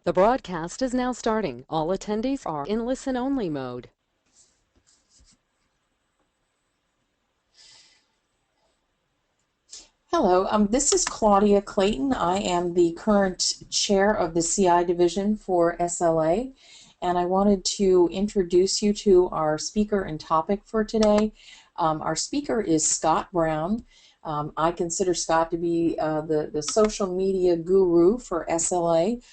The broadcast is now starting. All attendees are in listen-only mode. Hello, this is Claudia Clayton. I am the current chair of the CI division for SLA, and I wanted to introduce you to our speaker and topic for today. Our speaker is Scott Brown. I consider Scott to be the social media guru for SLA.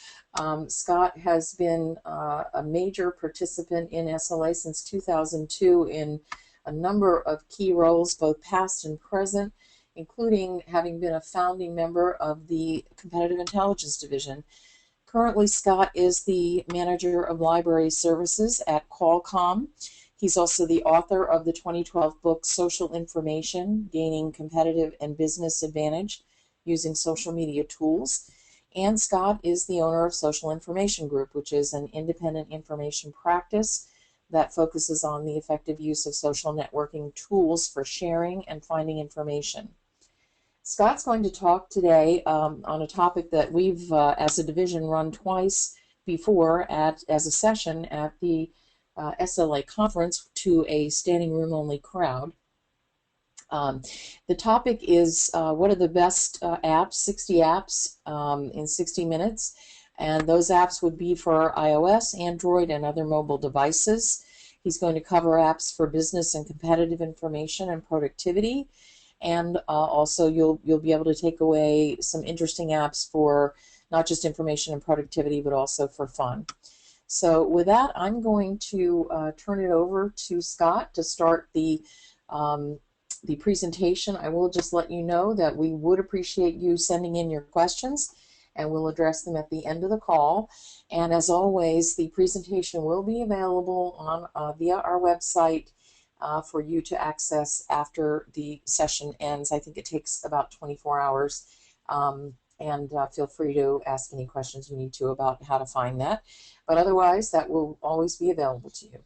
Scott has been a major participant in SLA since 2002 in a number of key roles, both past and present, including having been a founding member of the Competitive Intelligence Division. Currently, Scott is the manager of library services at Qualcomm. He's also the author of the 2012 book Social Information: Gaining Competitive and Business Advantage Using Social Media Tools. And Scott is the owner of Social Information Group, which is an independent information practice that focuses on the effective use of social networking tools for sharing and finding information. Scott's going to talk today on a topic that we've, as a division, run twice before as a session at the SLA conference to a standing room only crowd. The topic is what are the best apps, 60 apps in 60 minutes, and those apps would be for iOS, Android, and other mobile devices. He's going to cover apps for business and competitive information and productivity. And also you'll be able to take away some interesting apps for not just information and productivity, but also for fun. So with that, I'm going to turn it over to Scott to start the presentation. I will just let you know that we would appreciate you sending in your questions, and we'll address them at the end of the call. And as always, the presentation will be available on via our website for you to access after the session ends. I think it takes about 24 hours. And feel free to ask any questions you need to about how to find that. But otherwise, that will always be available to you.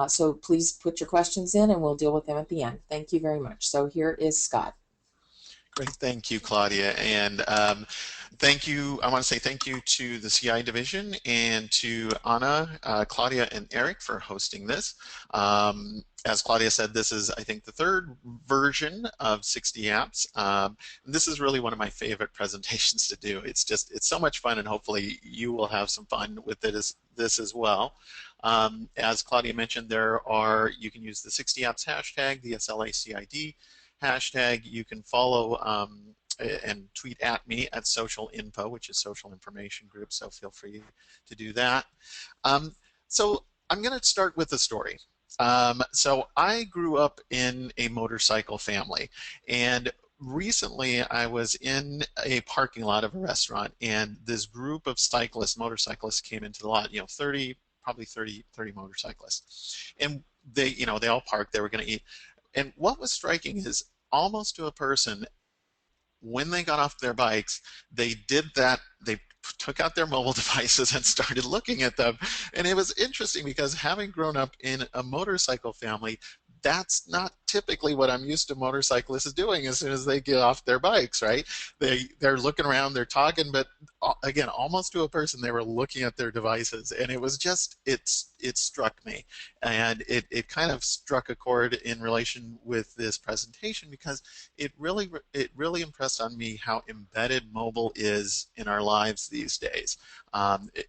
So please put your questions in and we'll deal with them at the end. Thank you very much. So here is Scott. Great, thank you, Claudia, and thank you. I want to say thank you to the CI division and to Anna, Claudia, and Eric for hosting this. As Claudia said, this is, I think, the third version of 60 apps. And this is really one of my favorite presentations to do. It's so much fun, and hopefully you will have some fun with this as well. As Claudia mentioned, you can use the 60 apps hashtag, the SLACID hashtag. You can follow and tweet at me at Social Info, which is Social Information Group, so feel free to do that. So I'm going to start with a story. So I grew up in a motorcycle family, and recently I was in a parking lot of a restaurant, and this group of motorcyclists came into the lot, 30 motorcyclists, and they all parked. They were going to eat. And what was striking is, almost to a person, when they got off their bikes, they did that. They took out their mobile devices and started looking at them. And it was interesting because, having grown up in a motorcycle family, that's not typically what I'm used to motorcyclists doing as soon as they get off their bikes, right? They're looking around, they're talking, but again, almost to a person, they were looking at their devices, and it was just, it struck me, and it kind of struck a chord in relation with this presentation, because it really impressed on me how embedded mobile is in our lives these days,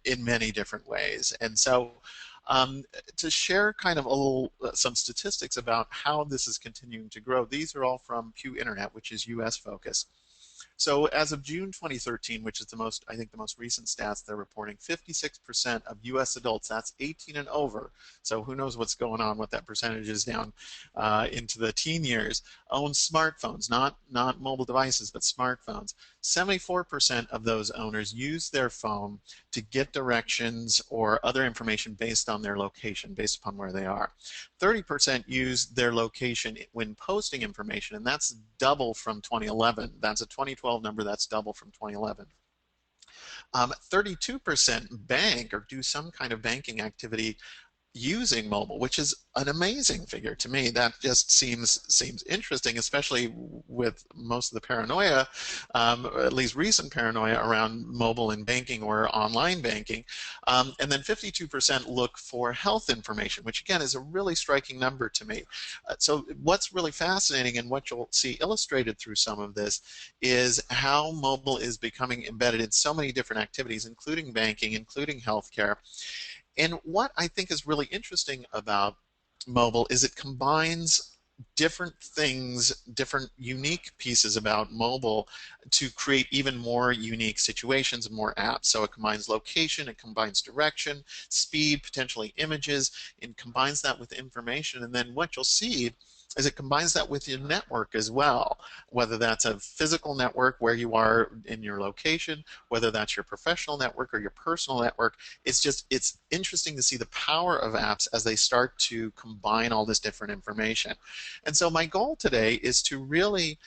in many different ways. And so to share kind of some statistics about how this is continuing to grow. These are all from Pew Internet, which is US focused. So as of June 2013, which is the most recent stats they're reporting, 56% of US adults, that's 18 and over, so who knows what's going on, what that percentage is down into the teen years, own smartphones, not mobile devices, but smartphones. 74% of those owners use their phone to get directions or other information based on their location, based upon where they are. 30% use their location when posting information, and that's double from 2011. That's a 2012 number, that's double from 2011. 32% bank or do some kind of banking activity using mobile, which is an amazing figure to me. That just seems interesting, especially with most of the paranoia, or at least recent paranoia around mobile and banking or online banking. And then 52% look for health information, which again is a really striking number to me. So what's really fascinating and what you'll see illustrated through some of this is how mobile is becoming embedded in so many different activities, including banking, including healthcare. And what I think is really interesting about mobile is it combines different things, different unique pieces about mobile to create even more unique situations and more apps. So it combines location, it combines direction, speed, potentially images, and combines that with information. And then what you'll see is it combines that with your network as well, whether that's a physical network where you are in your location, whether that's your professional network or your personal network. It's interesting to see the power of apps as they start to combine all this different information. And so my goal today is to really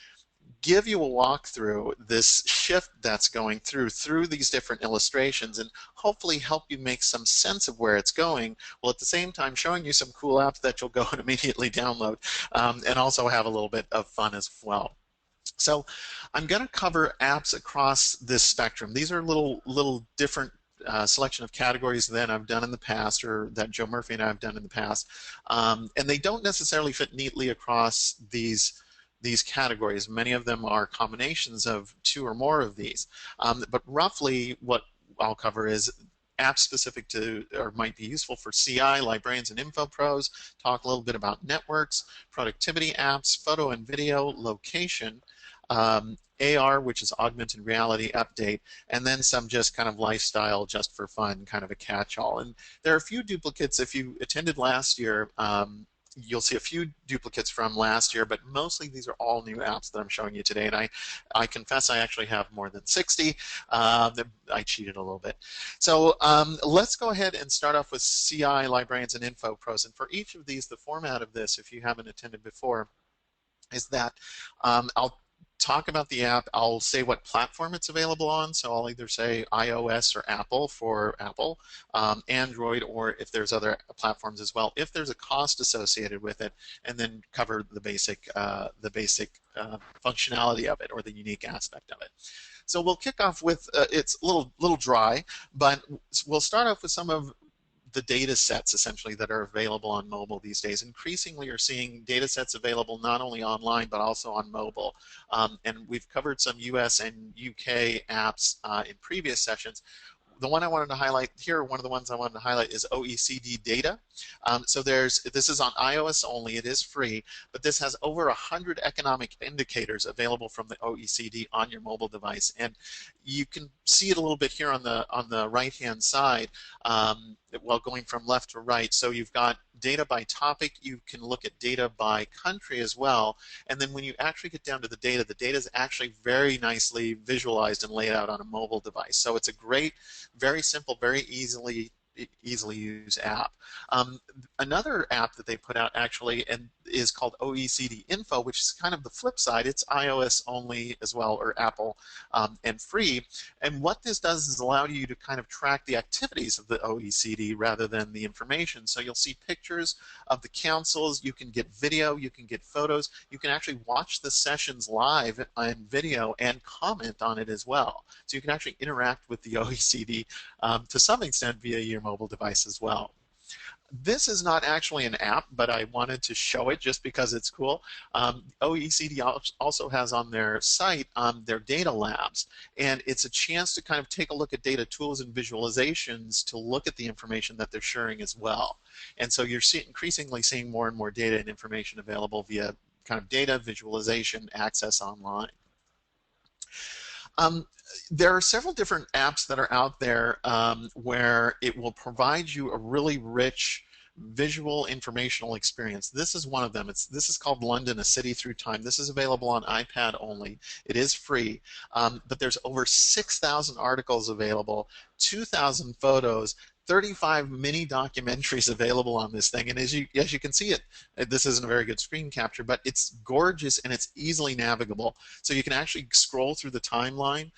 give you a walkthrough this shift that's going through these different illustrations, and hopefully help you make some sense of where it's going, while at the same time showing you some cool apps that you'll go and immediately download, and also have a little bit of fun as well. So I'm going to cover apps across this spectrum. These are little different selection of categories than I've done in the past, or that Joe Murphy and I have done in the past, and they don't necessarily fit neatly across these categories. Many of them are combinations of two or more of these, but roughly what I'll cover is apps specific to, or might be useful for CI, librarians, and info pros. Talk a little bit about networks, productivity apps, photo and video, location, AR, which is augmented reality update, and then some just kind of lifestyle, just for fun, kind of a catch-all. And there are a few duplicates. If you attended last year, you'll see a few duplicates from last year, but mostly these are all new apps that I'm showing you today. And I confess I actually have more than 60. I cheated a little bit. So let's go ahead and start off with CI, librarians, and info pros. And for each of these, the format of this, if you haven't attended before, is that I'll talk about the app. I'll say what platform it's available on. So I'll either say iOS or Apple for Apple, Android, or if there's other platforms as well, if there's a cost associated with it, and then cover the basic functionality of it, or the unique aspect of it. So we'll kick off with, it's a little dry, but we'll start off with some of the data sets essentially that are available on mobile these days. Increasingly, you're seeing data sets available not only online but also on mobile. And we've covered some US and UK apps in previous sessions. The one I wanted to highlight here, one of the ones I wanted to highlight, is OECD Data. So this is on iOS only. It is free, but this has over 100 economic indicators available from the OECD on your mobile device, and you can see it a little bit here on the right-hand side. Well, going from left to right. So you've got data by topic. You can look at data by country as well. And then when you actually get down to the data is actually very nicely visualized and laid out on a mobile device. So it's a great, very simple, very easily used app. Another app that they put out actually and is called OECD Info, which is kind of the flip side. It's iOS only as well, or Apple, and free. And what this does is allow you to kind of track the activities of the OECD rather than the information. So you'll see pictures of the councils, you can get video, you can get photos, you can actually watch the sessions live on video and comment on it as well. So you can actually interact with the OECD to some extent via your mobile device as well. This is not actually an app, but I wanted to show it just because it's cool. OECD also has on their site their data labs, and it's a chance to kind of take a look at data tools and visualizations to look at the information that they're sharing as well. And so you're increasingly seeing more and more data and information available via kind of data visualization access online. There are several different apps that are out there where it will provide you a really rich visual informational experience. This is one of them. This is called London, a City Through Time. This is available on iPad only. It is free, but there's over 6,000 articles available, 2,000 photos, 35 mini documentaries available on this thing, and as you can see it, this isn't a very good screen capture, but it's gorgeous and it's easily navigable. So you can actually scroll through the timeline.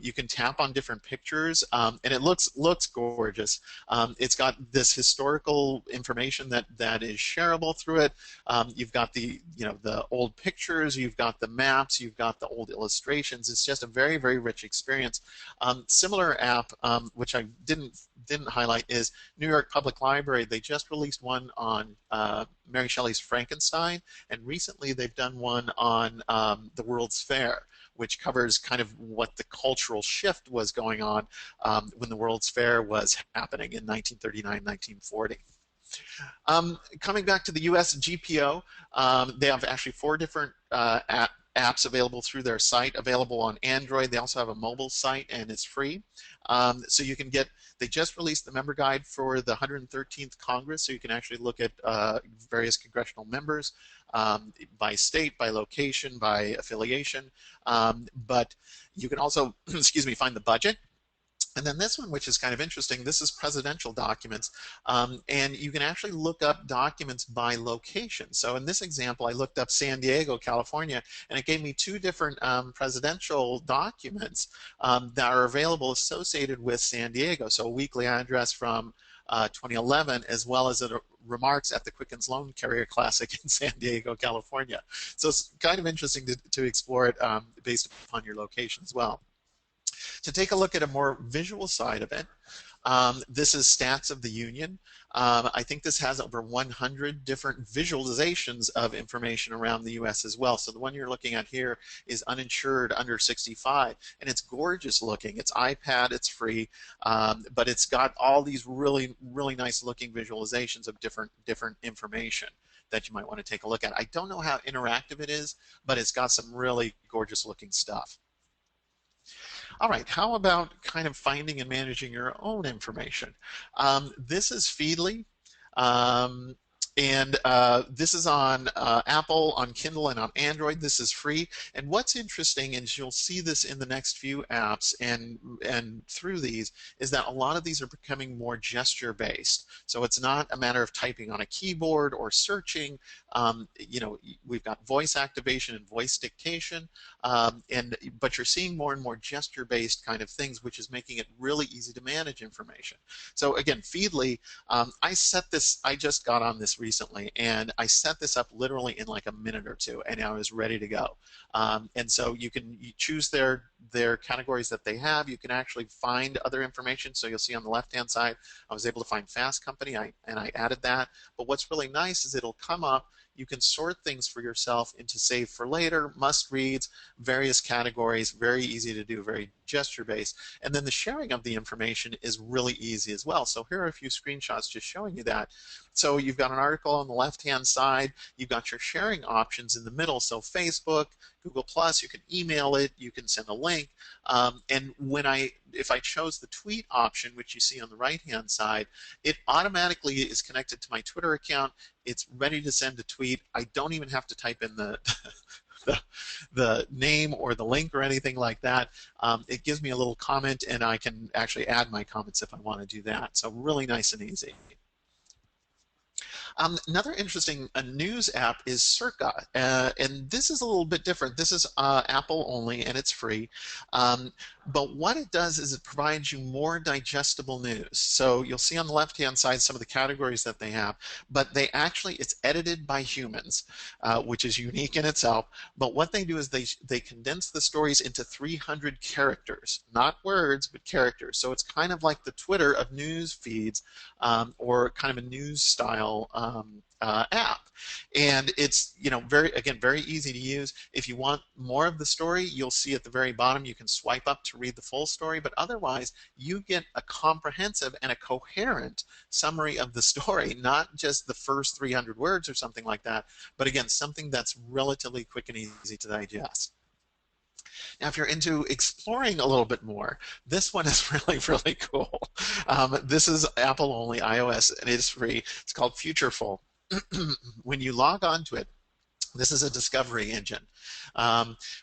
You can tap on different pictures, and it looks gorgeous. It's got this historical information that is shareable through it. You've got the the old pictures, you've got the maps, you've got the old illustrations. It's just a very, very rich experience. Similar app, which I didn't highlight, is New York Public Library. They just released one on Mary Shelley's Frankenstein, and recently they've done one on the World's Fair, which covers kind of what the cultural shift was going on when the World's Fair was happening in 1939, 1940. Coming back to the US GPO, they have actually 4 different apps available through their site, available on Android. They also have a mobile site, and it's free. So you can get, they just released the member guide for the 113th Congress, so you can actually look at various congressional members by state, by location, by affiliation. But you can also, excuse me, find the budget. And then this one, which is kind of interesting, this is presidential documents, and you can actually look up documents by location. So in this example, I looked up San Diego, California, and it gave me 2 different presidential documents that are available associated with San Diego. So a weekly address from 2011, as well as remarks at the Quickens Loan Carrier Classic in San Diego, California. So it's kind of interesting to explore it based upon your location as well. To take a look at a more visual side of it, this is Stats of the Union. I think this has over 100 different visualizations of information around the U.S. as well. So the one you're looking at here is uninsured under 65, and it's gorgeous looking. It's iPad, it's free, but it's got all these really, really nice looking visualizations of different information that you might want to take a look at. I don't know how interactive it is, but it's got some really gorgeous looking stuff. All right, how about kind of finding and managing your own information? This is Feedly, and this is on Apple, on Kindle, and on Android. This is free. And what's interesting is you'll see this in the next few apps and through these is that a lot of these are becoming more gesture-based. So it's not a matter of typing on a keyboard or searching. You know, we've got voice activation and voice dictation, but you're seeing more and more gesture-based kind of things, which is making it really easy to manage information. So again, Feedly, I just got on this recently, and I set this up literally in like a minute or 2, and I was ready to go. And so you choose their categories that they have. You can actually find other information. So you'll see on the left-hand side, I was able to find Fast Company, and I added that. But what's really nice is it'll come up. You can sort things for yourself into save for later, must reads, various categories, very easy to do, very gesture-based. And then the sharing of the information is really easy as well. So here are a few screenshots just showing you that. So you've got an article on the left-hand side. You've got your sharing options in the middle. So Facebook, Google+, you can email it, you can send a link. And if I chose the tweet option, which you see on the right-hand side, it automatically is connected to my Twitter account. It's ready to send a tweet. I don't even have to type in the name or the link or anything like that. It gives me a little comment, and I can actually add my comments if I want to do that. So really nice and easy. Another interesting news app is Circa, and this is a little bit different. This is Apple only, and it's free. But what it does is it provides you more digestible news. So you'll see on the left-hand side some of the categories that they have, but it's edited by humans, which is unique in itself. But what they do is they condense the stories into 300 characters, not words, but characters. So it's kind of like the Twitter of news feeds, or kind of a news style app, and it's very easy to use. If you want more of the story, you'll see at the very bottom you can swipe up to read the full story, but otherwise you get a comprehensive and a coherent summary of the story, not just the first 300 words or something like that, but again something that's relatively quick and easy to digest. Now, if you're into exploring a little bit more, this one is really, really cool. This is Apple only, iOS, and it is free. It's called Futureful. When you log on to it, This is a discovery engine.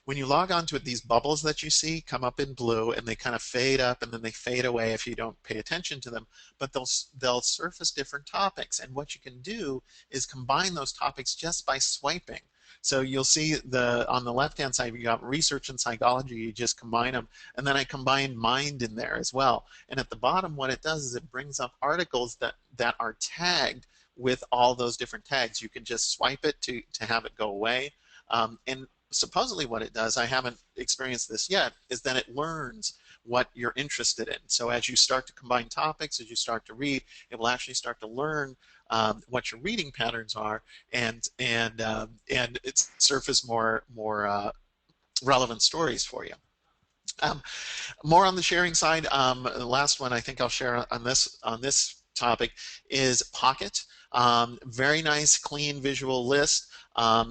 When you log onto it, these bubbles that you see come up in blue, and they kind of fade up and then they fade away if you don't pay attention to them. But they'll surface different topics, and what you can do is combine those topics just by swiping. So you'll see on the left-hand side, you got research and psychology. You just combine them, and then I combined mind in there as well. And at the bottom, what it does is it brings up articles that are tagged with all those different tags. You can just swipe it to have it go away. And supposedly what it does, I haven't experienced this yet, is that it learns what you're interested in. So as you start to combine topics, as you start to read, it will actually start to learn what your reading patterns are, and it's surface more relevant stories for you. More on the sharing side. The last one I think I'll share on this topic is Pocket. Very nice, clean visual list.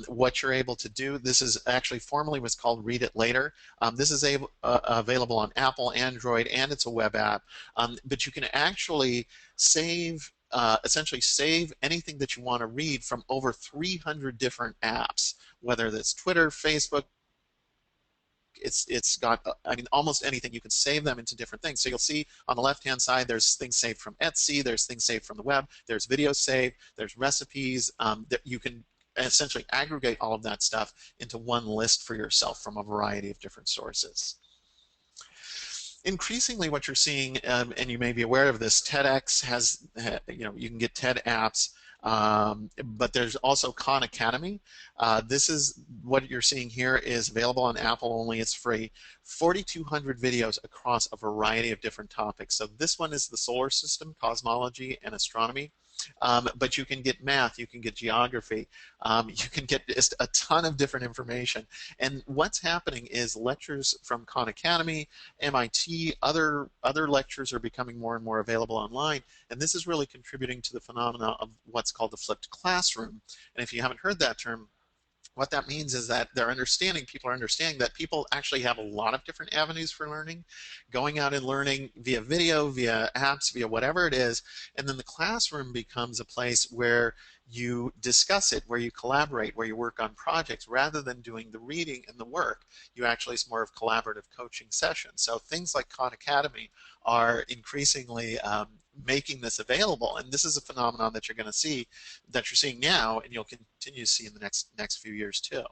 What you're able to do. This is actually formerly was called Read It Later. This is available on Apple, Android, and it's a web app. But you can actually save, essentially save anything that you want to read from over 300 different apps, whether that's Twitter, Facebook. It's got, I mean, almost anything. You can save them into different things. So you'll see on the left-hand side, there's things saved from Etsy, there's things saved from the web, there's videos saved, there's recipes that you can essentially aggregate all of that stuff into one list for yourself from a variety of different sources. Increasingly, what you're seeing, and you may be aware of this, TEDx has, you can get TED apps, but there's also Khan Academy. This is what you're seeing here is available on Apple only. It's free. 4,200 videos across a variety of different topics. So this one is the solar system, cosmology, and astronomy. But you can get math, you can get geography, you can get just a ton of different information. And what's happening is lectures from Khan Academy, MIT, other lectures are becoming more and more available online. And this is really contributing to the phenomena of what's called the flipped classroom. And if you haven't heard that term, what that means is that people are understanding that people actually have a lot of different avenues for learning, going out and learning via video, via apps, via whatever it is, and then the classroom becomes a place where you discuss it, where you collaborate, where you work on projects, rather than doing the reading and the work. You actually, it's more of collaborative coaching sessions. So things like Khan Academy are increasingly making this available, and this is a phenomenon that you're going to see, that you're seeing now, and you'll continue to see in the next few years too.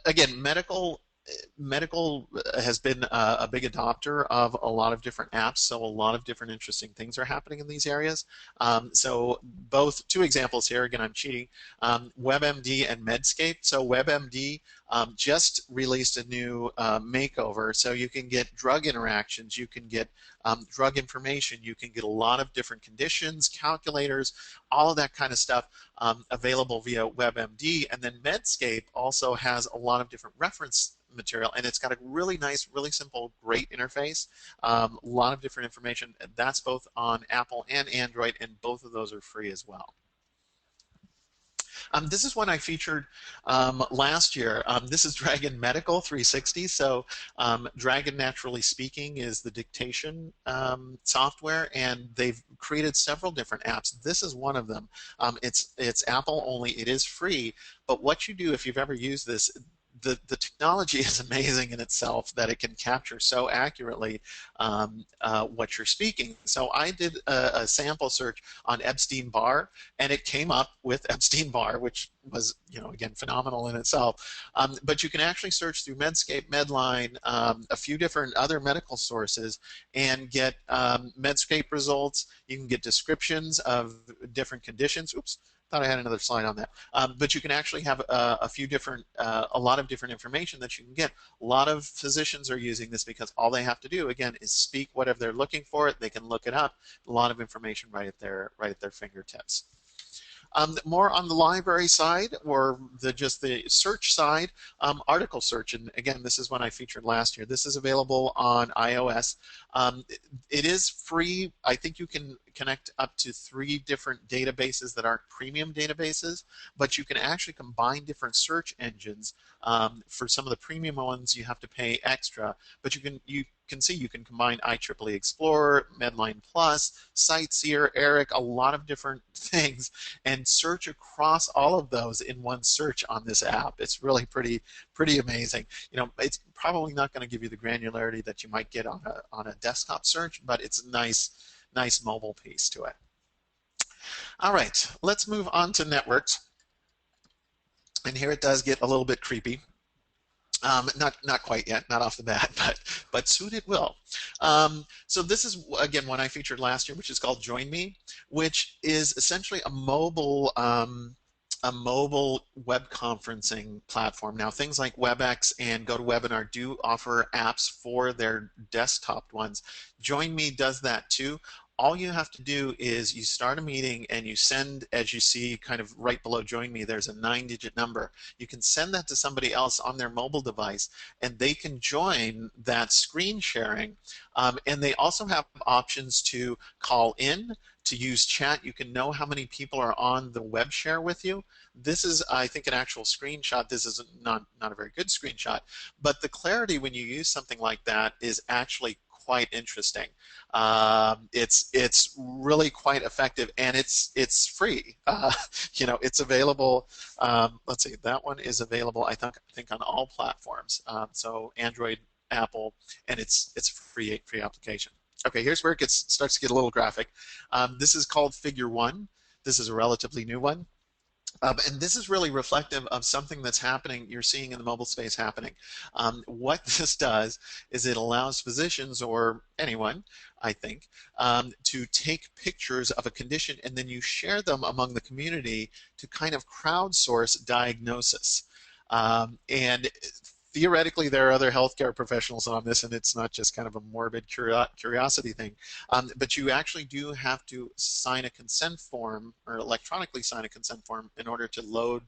Again, medical has been a big adopter of a lot of different apps, so a lot of different interesting things are happening in these areas. So both, two examples here, again I'm cheating, WebMD and Medscape. So WebMD just released a new makeover, so you can get drug interactions, you can get drug information, you can get a lot of different conditions, calculators, all of that kind of stuff available via WebMD. And then Medscape also has a lot of different reference material, and it's got a really nice, really simple, great interface, a lot of different information. That's both on Apple and Android, and both of those are free as well. This is one I featured last year. This is Dragon Medical 360. So Dragon, naturally speaking, is the dictation software, and they've created several different apps. This is one of them. It's Apple only. It is free. But what you do, if you've ever used this, the technology is amazing in itself, that it can capture so accurately what you're speaking. So I did a sample search on Epstein-Barr, and it came up with Epstein-Barr, which was, again, phenomenal in itself. But you can actually search through Medscape, Medline, a few different other medical sources, and get Medscape results. You can get descriptions of different conditions. Oops. Thought I had another slide on that. But you can actually have a lot of different information that you can get. A lot of physicians are using this because all they have to do, again, is speak whatever they're looking for. They can look it up. A lot of information right at their fingertips. More on the library side, or just the search side, article search, and again, this is one I featured last year. This is available on iOS. It is free. I think you can connect up to 3 different databases that aren't premium databases, but you can actually combine different search engines. For some of the premium ones, you have to pay extra, but you can see you can combine IEEE Explorer, Medline Plus, Sightseer, Eric, a lot of different things, and search across all of those in one search on this app. It's really pretty amazing. It's probably not going to give you the granularity that you might get on a desktop search, but it's a nice mobile piece to it. All right, let's move on to networks. And here it does get a little bit creepy. Not quite yet, not off the bat, but soon it will. So this is, again, one I featured last year, which is called JoinMe, which is essentially a mobile web conferencing platform. Now, things like WebEx and GoToWebinar do offer apps for their desktop ones. JoinMe does that too. All you have to do is you start a meeting and you send, as you see kind of right below JoinMe, there's a 9-digit number. You can send that to somebody else on their mobile device and they can join that screen sharing. And they also have options to call in, to use chat. You can know how many people are on the web share with you. This is, I think, an actual screenshot. This is not a very good screenshot, but the clarity when you use something like that is actually quite interesting. It's really quite effective, and it's free. It's available. Let's see, that one is available, I think on all platforms. So Android, Apple, and it's a free application. Okay, here's where it starts to get a little graphic. This is called Figure 1. This is a relatively new one. And this is really reflective of something that's happening, you're seeing in the mobile space happening. What this does is it allows physicians, or anyone, I think, to take pictures of a condition and then you share them among the community to kind of crowdsource diagnosis. And theoretically, there are other healthcare professionals on this, and it's not just kind of a morbid curiosity thing. But you actually do have to sign a consent form, or electronically sign a consent form, in order to load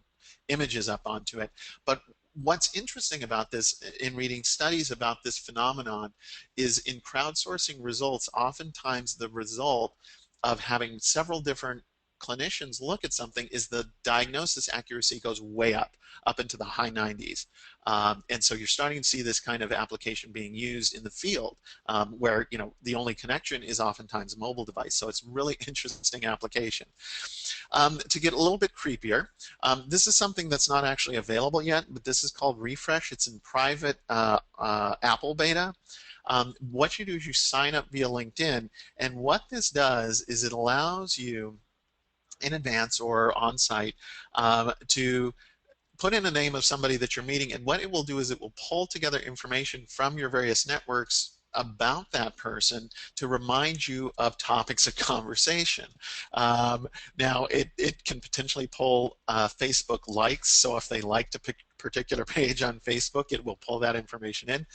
images up onto it. But what's interesting about this, in reading studies about this phenomenon, is in crowdsourcing results, oftentimes the result of having several different clinicians look at something is the diagnosis accuracy goes way up into the high 90s. And so you're starting to see this kind of application being used in the field, where the only connection is oftentimes a mobile device. So it's really interesting application. To get a little bit creepier, this is something that's not actually available yet, but this is called Refresh. It's in private Apple beta. What you do is you sign up via LinkedIn, and what this does is it allows you in advance or on site to put in a name of somebody that you're meeting, and what it will do is it will pull together information from your various networks about that person to remind you of topics of conversation. Now, it can potentially pull Facebook likes, so if they liked a particular page on Facebook, it will pull that information in.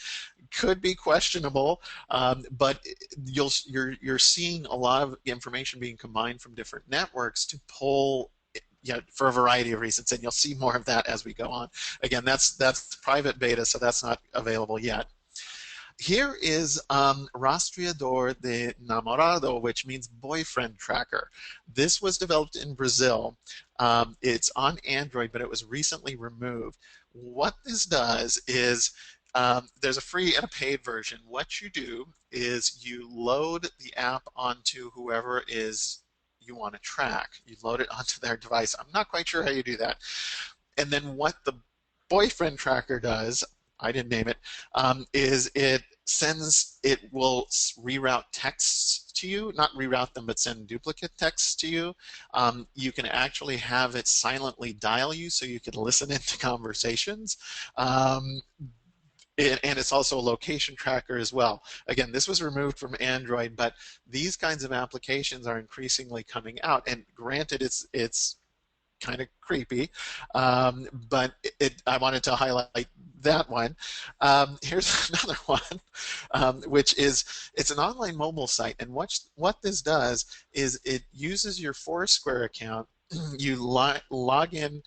Could be questionable, but you're seeing a lot of information being combined from different networks to pull, for a variety of reasons, and you'll see more of that as we go on. Again, that's private beta, so that's not available yet. Here is Rastreador de Namorado, which means boyfriend tracker. This was developed in Brazil. It's on Android, but it was recently removed. What this does is there's a free and a paid version. What you do is you load the app onto whoever you want to track. You load it onto their device. I'm not quite sure how you do that. And then what the boyfriend tracker does, I didn't name it, is it will reroute texts to you, not reroute them, but send duplicate texts to you. You can actually have it silently dial you so you can listen into conversations. And it's also a location tracker as well. Again, this was removed from Android, but these kinds of applications are increasingly coming out. And granted, it's kind of creepy, but I wanted to highlight that one. Here's another one, which is, it's an online mobile site, and what this does is it uses your Foursquare account. You log in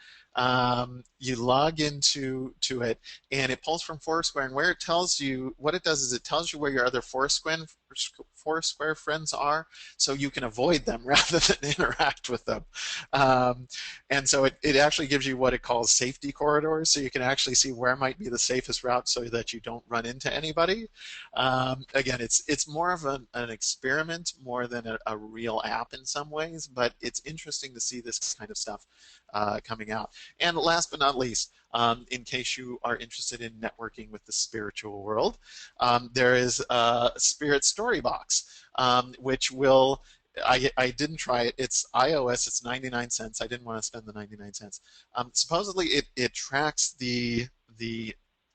You log into it, and it pulls from Foursquare. And where it tells you, what it does is it tells you where your other Foursquare friends are, so you can avoid them rather than interact with them. And so it actually gives you what it calls safety corridors, so you can actually see where might be the safest route so that you don't run into anybody. Again, it's more of an experiment more than a real app in some ways, but it's interesting to see this kind of stuff coming out. And last but not least, in case you are interested in networking with the spiritual world, there is a Spirit Storybox, which will, I didn't try it. It's iOS. It's 99 cents. I didn't want to spend the 99 cents. Supposedly, it tracks the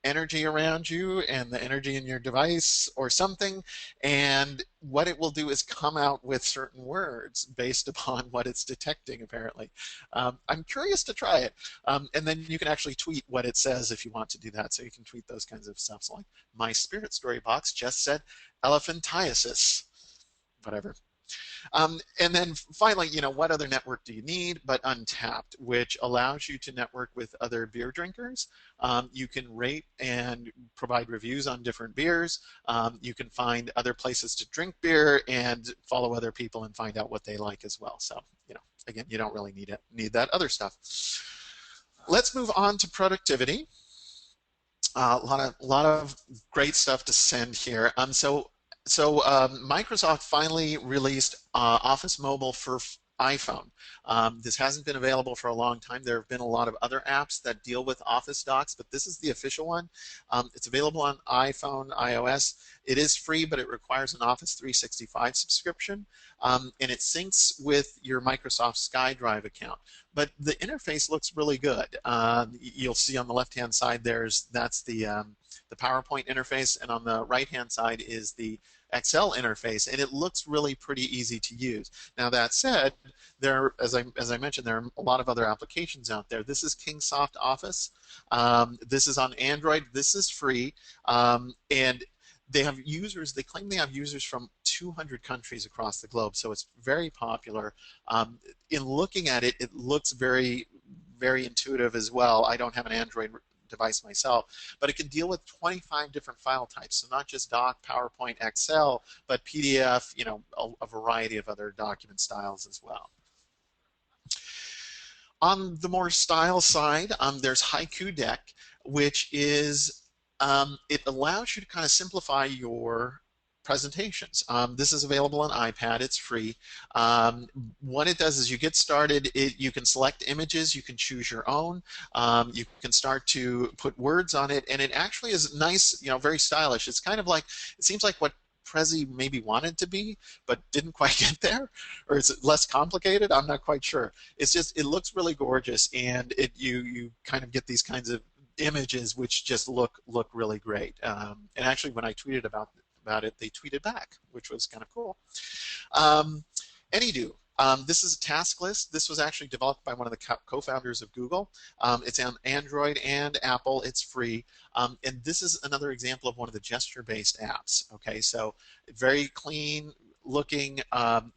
energy around you and the energy in your device or something, and what it will do is come out with certain words based upon what it's detecting, apparently. I'm curious to try it. And then you can actually tweet what it says if you want to do that, so you can tweet those kinds of stuff. So like, my Spirit Story box just said elephantiasis, whatever. And then finally, what other network do you need but Untapped, which allows you to network with other beer drinkers. You can rate and provide reviews on different beers. You can find other places to drink beer and follow other people and find out what they like as well. So, again, you don't really need that other stuff. Let's move on to productivity. A lot of great stuff to send here. So Microsoft finally released Office Mobile for iPhone. This hasn't been available for a long time. There have been a lot of other apps that deal with Office docs, but this is the official one. It's available on iPhone, iOS. It is free, but it requires an Office 365 subscription, and it syncs with your Microsoft SkyDrive account. But the interface looks really good. You'll see on the left-hand side that's the PowerPoint interface, and on the right-hand side is the Excel interface, and it looks really pretty easy to use. Now that said, as I mentioned, there are a lot of other applications out there. This is Kingsoft Office. This is on Android. This is free, and they have users. They claim they have users from 200 countries across the globe, so it's very popular. In looking at it, it looks very, very intuitive as well. I don't have an Android device myself, but it can deal with 25 different file types, so not just Doc, PowerPoint, Excel, but PDF, a variety of other document styles as well. On the more style side, there's Haiku Deck, which is, it allows you to kind of simplify your presentations. This is available on iPad. It's free. What it does is you get started. You can select images. You can choose your own. You can start to put words on it, and it actually is nice. Very stylish. It's kind of like, it seems like what Prezi maybe wanted to be, but didn't quite get there, or is it less complicated? I'm not quite sure. It's just, it looks really gorgeous, and you kind of get these kinds of images which just look really great. And actually, when I tweeted about it, they tweeted back, which was kind of cool. Anydo, this is a task list. This was actually developed by one of the co-founders of Google. It's on Android and Apple. It's free. And this is another example of one of the gesture-based apps. Okay, so very clean looking.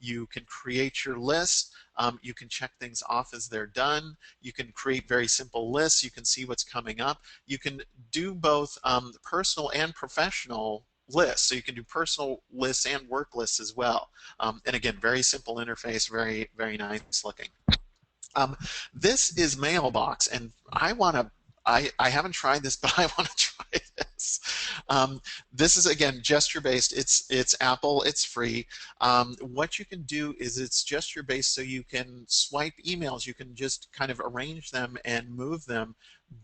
You can create your list. You can check things off as they're done. You can create very simple lists. You can see what's coming up. You can do both personal and professional lists, so you can do personal lists and work lists as well. And again, very simple interface, very, very nice looking. This is Mailbox, and I haven't tried this, but I want to try this. This is, again, gesture-based. It's Apple. It's free. What you can do is it's gesture-based, so you can swipe emails. You can just kind of arrange them and move them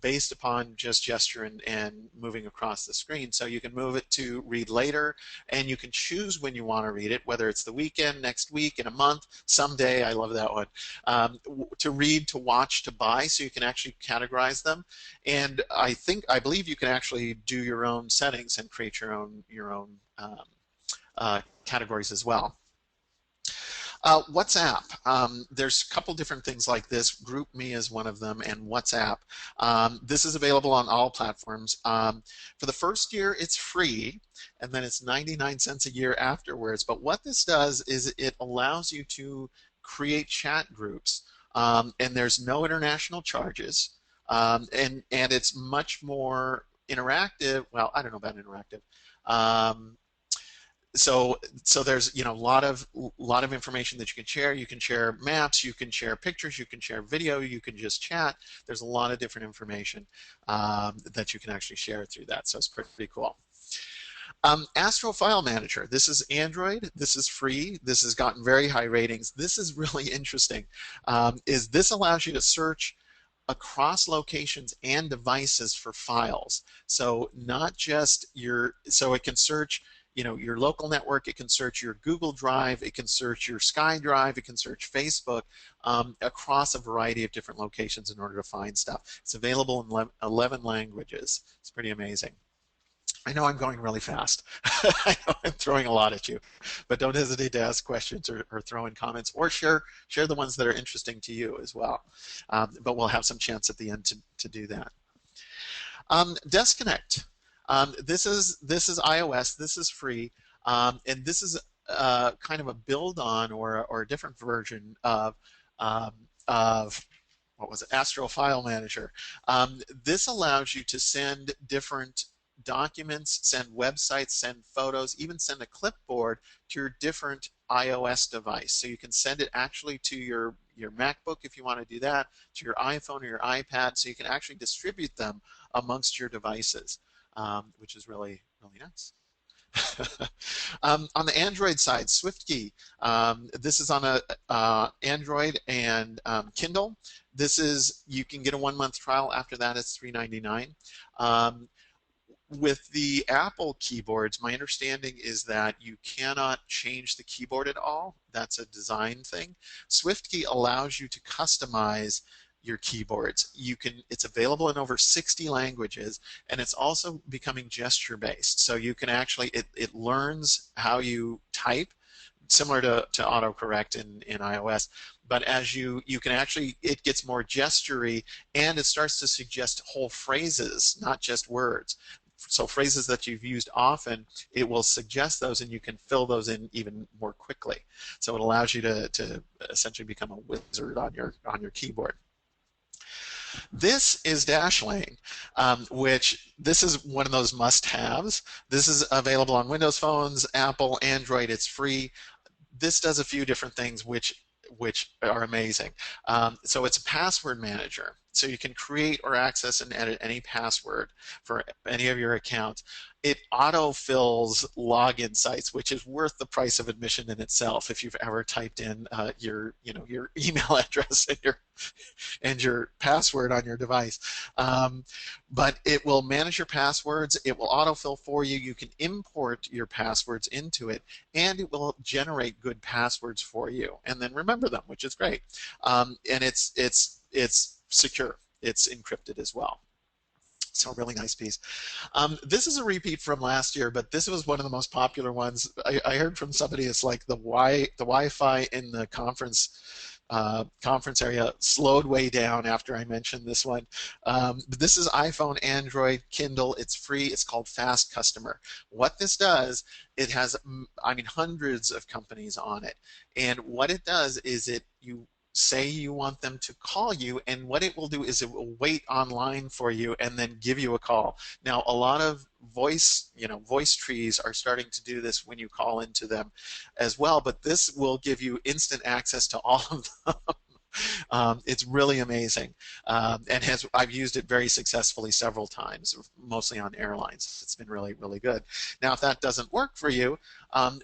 based upon just gesture and moving across the screen. So you can move it to read later, and you can choose when you want to read it, whether it's the weekend, next week, in a month, someday. I love that one. To read, to watch, to buy, so you can actually categorize them. And I believe you can actually do your own settings and create your own categories as well. WhatsApp. There's a couple different things like this. GroupMe is one of them, and WhatsApp. This is available on all platforms. For the first year, it's free, and then it's 99 cents a year afterwards. But what this does is it allows you to create chat groups and there's no international charges, and it's much more interactive. Well, I don't know about interactive. Um, so there's a lot of information that you can share. You can share maps, you can share pictures, you can share video, you can just chat. There's a lot of different information that you can actually share through that. So it's pretty cool. Astro File Manager. This is Android. This is free. This has gotten very high ratings. This is really interesting. Is this allows you to search across locations and devices for files. So not just so it can search, your local network, it can search your Google Drive, it can search your SkyDrive, it can search Facebook across a variety of different locations in order to find stuff. It's available in 11 languages. It's pretty amazing. I know I'm going really fast. I know I'm throwing a lot at you, but don't hesitate to ask questions or throw in comments or share the ones that are interesting to you as well. But we'll have some chance at the end to do that. Disconnect. This is iOS. This is free, and this is kind of a build on or a different version of what was it? Astro File Manager. This allows you to send different documents, send websites, send photos, even send a clipboard to your different iOS device. So you can send it actually to your MacBook if you want to do that, to your iPhone or your iPad, so you can actually distribute them amongst your devices, which is really, really nice. On the Android side, SwiftKey. This is on a Android and Kindle. You can get a 1-month trial. After that, it's $3.99. With the Apple keyboards, my understanding is that you cannot change the keyboard at all. That's a design thing. SwiftKey allows you to customize your keyboards. It's available in over 60 languages, and it's also becoming gesture-based. So you can actually, it learns how you type, similar to autocorrect in iOS, but as you can actually, it gets more gestury, and it starts to suggest whole phrases, not just words. So phrases that you've used often, it will suggest those, and you can fill those in even more quickly. So it allows you to essentially become a wizard on your keyboard. This is DashLaying, which this is one of those must-haves. This is available on Windows phones, Apple, Android. It's free. This does a few different things which are amazing. So it's a password manager. So you can create or access and edit any password for any of your accounts. It auto-fills login sites, which is worth the price of admission in itself if you've ever typed in your email address and your password on your device. But it will manage your passwords. It will autofill for you. You can import your passwords into it, and it will generate good passwords for you, and then remember them, which is great. And it's secure. It's encrypted as well. So a really nice piece. This is a repeat from last year, but this was one of the most popular ones. I heard from somebody it's like the Wi-Fi in the conference area slowed way down after I mentioned this one. But this is iPhone, Android, Kindle. It's free. It's called Fast Customer. What this does, it has, hundreds of companies on it. And what it does is you say you want them to call you, and what it will do is it will wait online for you and then give you a call. Now, a lot of voice trees are starting to do this when you call into them as well, but this will give you instant access to all of them. It's really amazing, and I've used it very successfully several times, mostly on airlines. It's been really, really good. Now, if that doesn't work for you,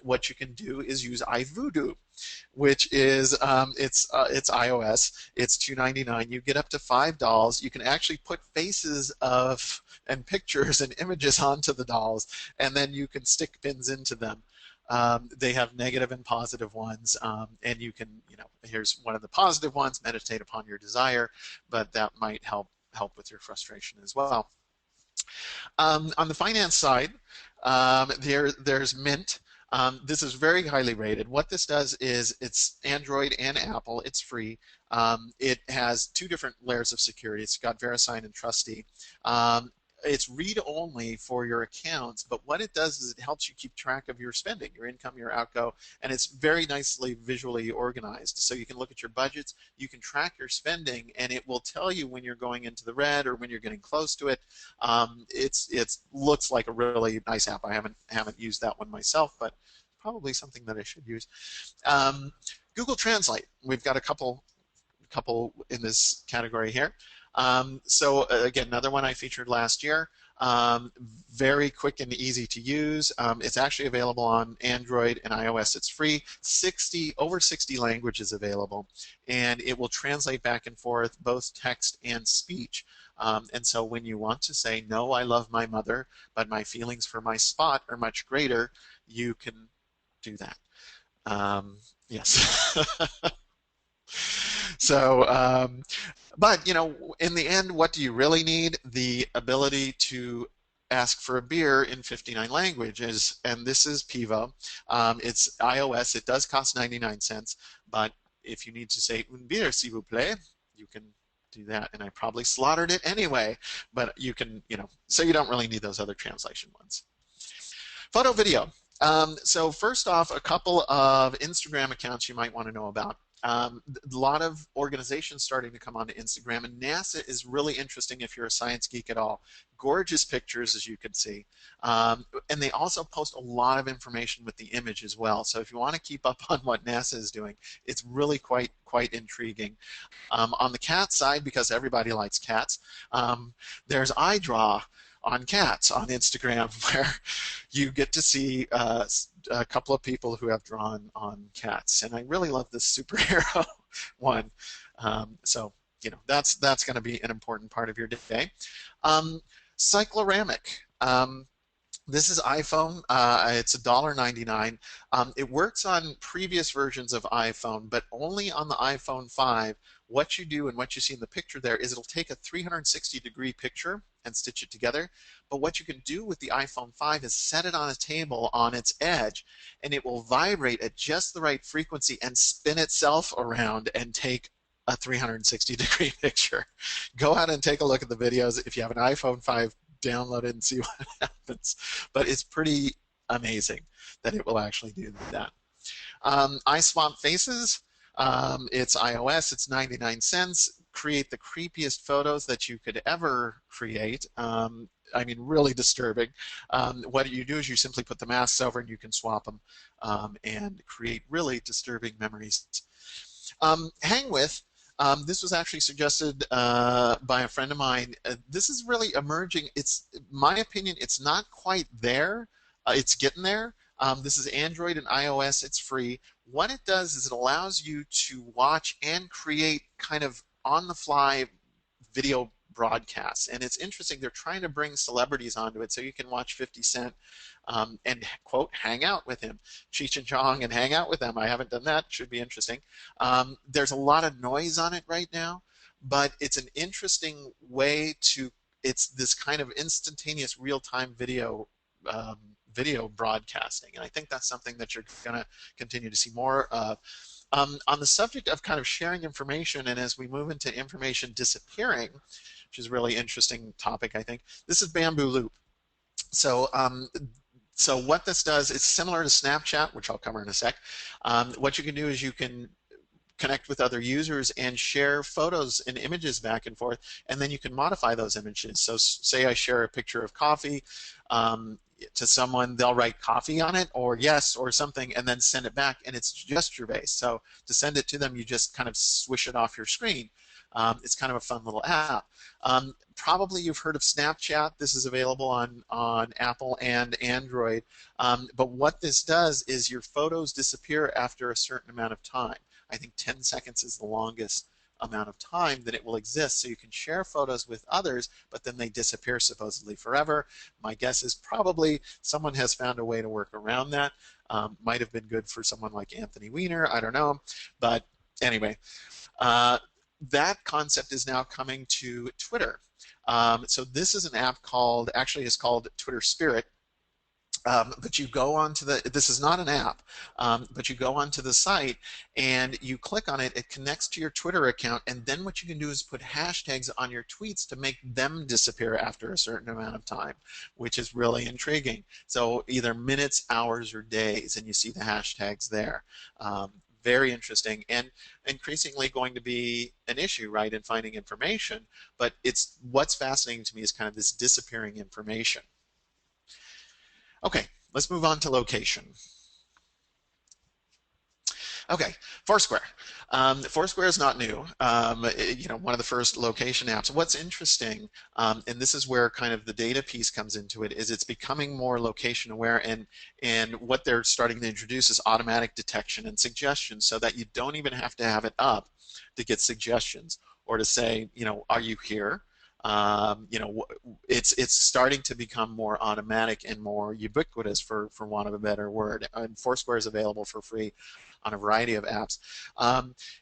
what you can do is use iVoodoo, which is it's iOS. It's $2.99. You get up to 5 dolls. You can actually put faces and pictures and images onto the dolls, and then you can stick pins into them. They have negative and positive ones, and you can, here's one of the positive ones: meditate upon your desire, but that might help with your frustration as well. On the finance side, there's Mint. This is very highly rated. What this does is it's Android and Apple. It's free. It has 2 different layers of security. It's got VeriSign and Trustee. it's read-only for your accounts, but what it does is it helps you keep track of your spending, your income, your outgo, and it's very nicely visually organized. So you can look at your budgets, you can track your spending, and it will tell you when you're going into the red or when you're getting close to it. It looks like a really nice app. I haven't used that one myself, but probably something that I should use. Google Translate. We've got a couple in this category here. So again, another one I featured last year. Very quick and easy to use. It's actually available on Android and iOS. It's free. Over 60 languages available, and it will translate back and forth both text and speech. And so when you want to say, no, I love my mother, but my feelings for my spot are much greater, you can do that. Yes. So, but you know, in the end, what do you really need? The ability to ask for a beer in 59 languages, and this is Pivo. It's iOS. It does cost 99 cents, but if you need to say un beer, s'il vous plaît, you can do that. And I probably slaughtered it anyway, but you can, you know, so you don't really need those other translation ones. Photo video. So first off, a couple of Instagram accounts you might want to know about. A lot of organizations starting to come onto Instagram, and NASA is really interesting if you're a science geek at all. Gorgeous pictures, as you can see, and they also post a lot of information with the image as well. So if you want to keep up on what NASA is doing, it's really quite intriguing. On the cat side, because everybody likes cats, there's iDraw on cats on Instagram, where you get to see a couple of people who have drawn on cats, and I really love this superhero one. So you know, that's going to be an important part of your day. Cycloramic. This is iPhone. It's $1.99. It works on previous versions of iPhone, but only on the iPhone 5. What you do and what you see in the picture there is it'll take a 360-degree picture and stitch it together. But what you can do with the iPhone 5 is set it on a table on its edge, and it will vibrate at just the right frequency and spin itself around and take a 360-degree picture. Go out and take a look at the videos. If you have an iPhone 5, download it and see what happens. But it's pretty amazing that it will actually do that. I swap faces. It's iOS. It's 99 cents. Create the creepiest photos that you could ever create. I mean, really disturbing. What you do is you simply put the masks over and you can swap them and create really disturbing memories. Hang with. This was actually suggested by a friend of mine. This is really emerging. It's, in my opinion, it's not quite there. It's getting there. This is Android and iOS. It's free. What it does is it allows you to watch and create kind of on-the-fly video broadcasts. And it's interesting. They're trying to bring celebrities onto it, so you can watch 50 Cent and, quote, hang out with him. Cheech and Chong and hang out with them. I haven't done that. Should be interesting. There's a lot of noise on it right now, but it's an interesting way to, it's this kind of instantaneous real-time video broadcasting, and I think that's something that you're going to continue to see more of. On the subject of kind of sharing information, and as we move into information disappearing, which is a really interesting topic, I think, this is Bamboo Loop. So so what this does, it's similar to SnapChat, which I'll cover in a sec. What you can do is you can connect with other users and share photos and images back and forth, and then you can modify those images. So say I share a picture of coffee to someone, they'll write coffee on it or yes or something and then send it back, and it's gesture based. So to send it to them, you just kind of swish it off your screen. It's kind of a fun little app. Probably you've heard of Snapchat. This is available on Apple and Android. But what this does is your photos disappear after a certain amount of time. I think 10 seconds is the longest amount of time that it will exist. So you can share photos with others, but then they disappear supposedly forever. My guess is probably someone has found a way to work around that. Might have been good for someone like Anthony Weiner. I don't know. But anyway, that concept is now coming to Twitter. So this is an app called, actually it's called Twitter Spirit. But you go onto this is not an app, but you go onto the site and you click on it, it connects to your Twitter account, and then what you can do is put hashtags on your tweets to make them disappear after a certain amount of time, which is really intriguing. So either minutes, hours, or days, and you see the hashtags there. Very interesting, and increasingly going to be an issue, right, in finding information, but what's fascinating to me is kind of this disappearing information. Okay, let's move on to location. Okay, Foursquare. Foursquare is not new. One of the first location apps. What's interesting, and this is where kind of the data piece comes into it, is it's becoming more location aware, and what they're starting to introduce is automatic detection and suggestions, so that you don't even have to have it up to get suggestions or to say, are you here? It's starting to become more automatic and more ubiquitous, for want of a better word. And Foursquare is available for free on a variety of apps.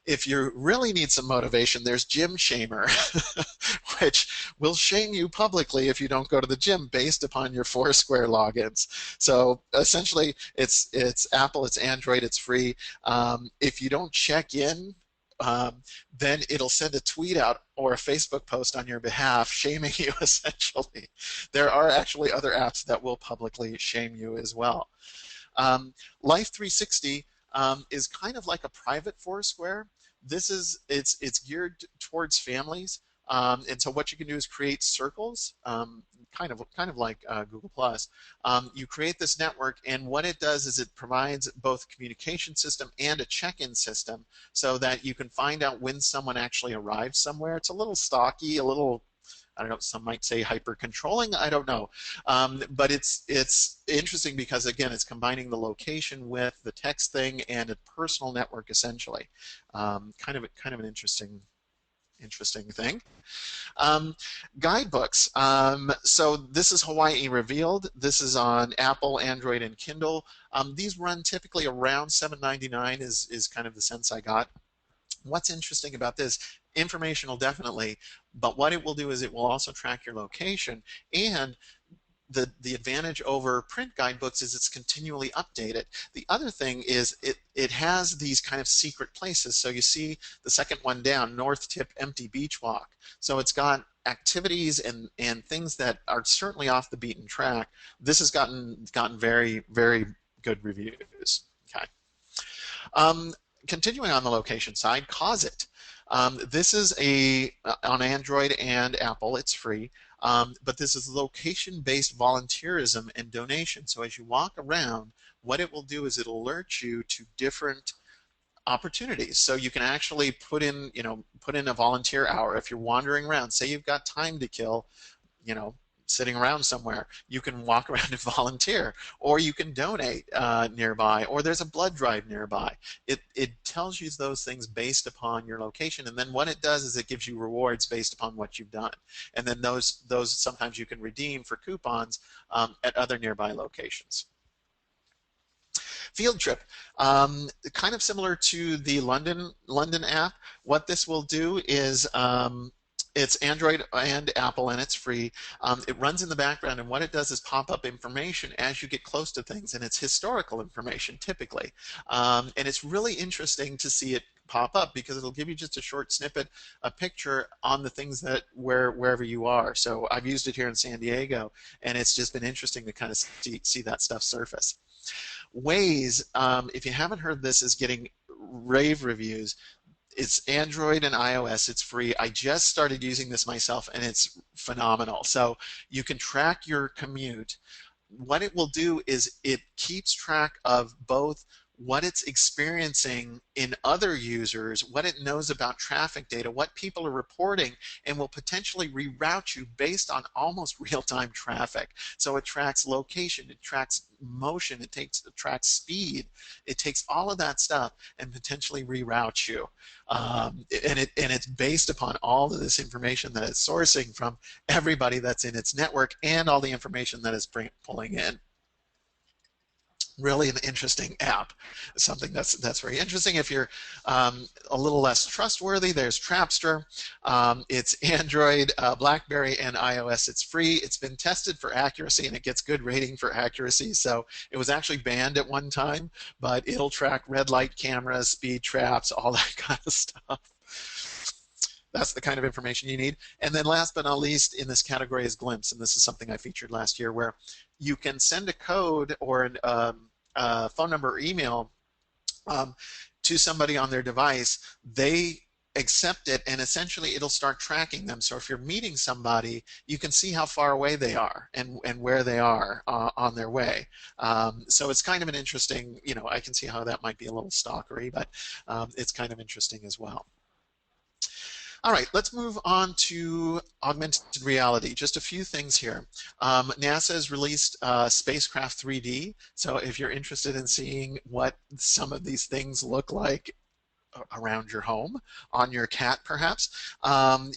If you really need some motivation, there's Gym Shamer, which will shame you publicly if you don't go to the gym based upon your Foursquare logins. So essentially, it's Apple, it's Android, it's free. If you don't check in, then it'll send a tweet out or a Facebook post on your behalf shaming you, essentially. There are actually other apps that will publicly shame you as well. Life 360 is kind of like a private Foursquare. It's geared towards families, and so what you can do is create circles, kind of like Google Plus. You create this network, and what it does is it provides both a communication system and a check-in system, so that you can find out when someone actually arrives somewhere. It's a little stocky, a little, I don't know, some might say hyper-controlling, I don't know. But it's interesting because, again, it's combining the location with the text thing and a personal network, essentially. Kind of an interesting thing. Guidebooks. So this is Hawaii Revealed. This is on Apple, Android, and Kindle. These run typically around $7.99 is kind of the sense I got. What's interesting about this, informational definitely, but what it will do is it will also track your location, and the advantage over print guidebooks is it's continually updated. The other thing is it has these kind of secret places. So you see the second one down, North Tip Empty Beach Walk. So it's got activities and things that are certainly off the beaten track. This has gotten very, very good reviews. Okay. Continuing on the location side, Cause It. This is on Android and Apple. It's free. But this is location-based volunteerism and donation. So as you walk around, what it will do is it'll alert you to different opportunities. So you can actually put in a volunteer hour. If you're wandering around, say you've got time to kill, sitting around somewhere, you can walk around and volunteer, or you can donate nearby, or there's a blood drive nearby. It tells you those things based upon your location, and then what it does is it gives you rewards based upon what you've done, and then those sometimes you can redeem for coupons at other nearby locations. Field Trip, kind of similar to the London app. What this will do is it's Android and Apple, and it's free. It runs in the background, and what it does is pop up information as you get close to things, and it's historical information typically. And it's really interesting to see it pop up because it'll give you just a short snippet, a picture on the things that wherever you are. So I've used it here in San Diego, and it's just been interesting to kind of see that stuff surface. Waze, if you haven't heard, this is getting rave reviews. It's Android and iOS. It's free. I just started using this myself, and it's phenomenal. So you can track your commute. What it will do is it keeps track of both what it's experiencing in other users, what it knows about traffic data, what people are reporting, and will potentially reroute you based on almost real-time traffic. So it tracks location, it tracks motion, it tracks speed, it takes all of that stuff and potentially reroutes you. And it's based upon all of this information that it's sourcing from everybody that's in its network and all the information that it's pulling in. really an interesting app. Something that's very interesting. If you're a little less trustworthy, there's Trapster. It's Android, BlackBerry, and iOS. It's free. It's been tested for accuracy, and it gets good rating for accuracy. So it was actually banned at one time, but it'll track red light cameras, speed traps, all that kind of stuff. That's the kind of information you need. And then last but not least in this category is Glimpse, and this is something I featured last year, where you can send a code or a phone number or email to somebody on their device. They accept it, and essentially it'll start tracking them. So if you're meeting somebody, you can see how far away they are and where they are on their way. So it's kind of an interesting, I can see how that might be a little stalkery, but it's kind of interesting as well. All right, let's move on to augmented reality. Just a few things here. NASA has released Spacecraft 3D. So if you're interested in seeing what some of these things look like around your home, on your cat perhaps,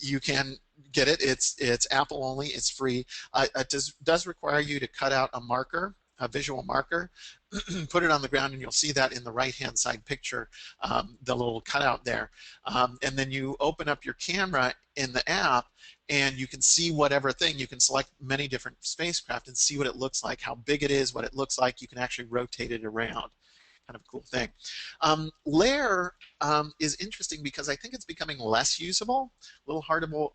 you can get it. It's Apple only. It's free. It does require you to cut out a marker, a visual marker, put it on the ground, and you'll see that in the right-hand side picture, the little cutout there. And then you open up your camera in the app, and you can see whatever thing. You can select many different spacecraft and see what it looks like, how big it is, what it looks like. You can actually rotate it around. Kind of a cool thing. Layer is interesting because I think it's becoming less usable, a little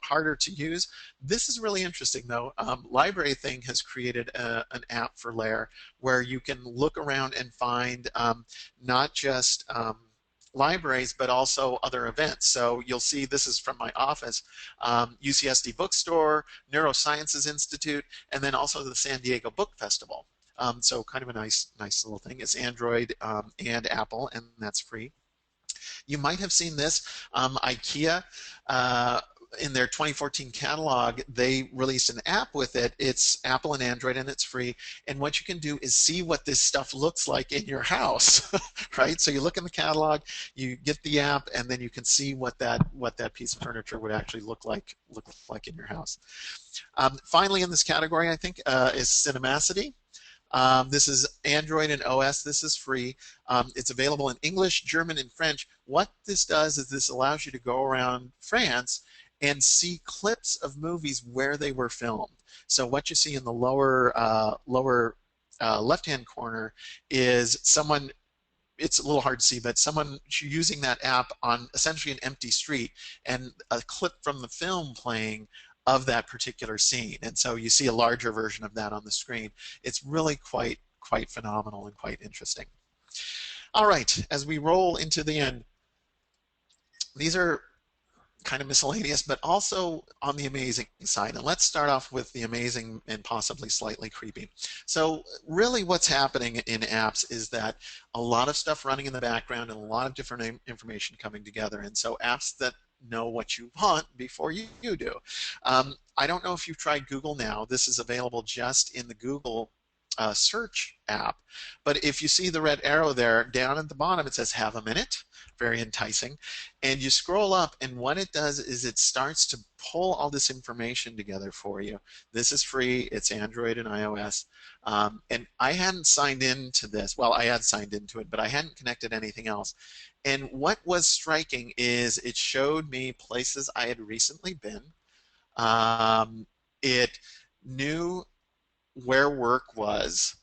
harder to use. This is really interesting though. Library Thing has created an app for Layer where you can look around and find not just libraries, but also other events. So you'll see, this is from my office, UCSD Bookstore, Neurosciences Institute, and then also the San Diego Book Festival. So kind of a nice little thing. It's Android and Apple, and that's free. You might have seen this. IKEA, in their 2014 catalog, they released an app with it. It's Apple and Android, and it's free. And what you can do is see what this stuff looks like in your house, right? So you look in the catalog, you get the app, and then you can see what that piece of furniture would actually look like in your house. Finally, in this category, I think, is Cinemacity. This is Android and OS. This is free. It's available in English, German, and French. What this does is this allows you to go around France and see clips of movies where they were filmed. So what you see in the lower left-hand corner is someone, it's a little hard to see, but someone using that app on essentially an empty street, and a clip from the film playing of that particular scene. And so you see a larger version of that on the screen. It's really quite phenomenal and quite interesting. All right, as we roll into the end, these are kind of miscellaneous, but also on the amazing side. And let's start off with the amazing and possibly slightly creepy. So really what's happening in apps is that a lot of stuff running in the background and a lot of different information coming together. And so apps that know what you want before you do. I don't know if you've tried Google Now. This is available just in the Google search app. But if you see the red arrow there, down at the bottom it says "Have a minute." Very enticing. And you scroll up, and what it does is it starts to pull all this information together for you. This is free. It's Android and iOS. And I hadn't signed in to this. Well, I had signed into it, but I hadn't connected anything else. And what was striking is it showed me places I had recently been. It knew where work was.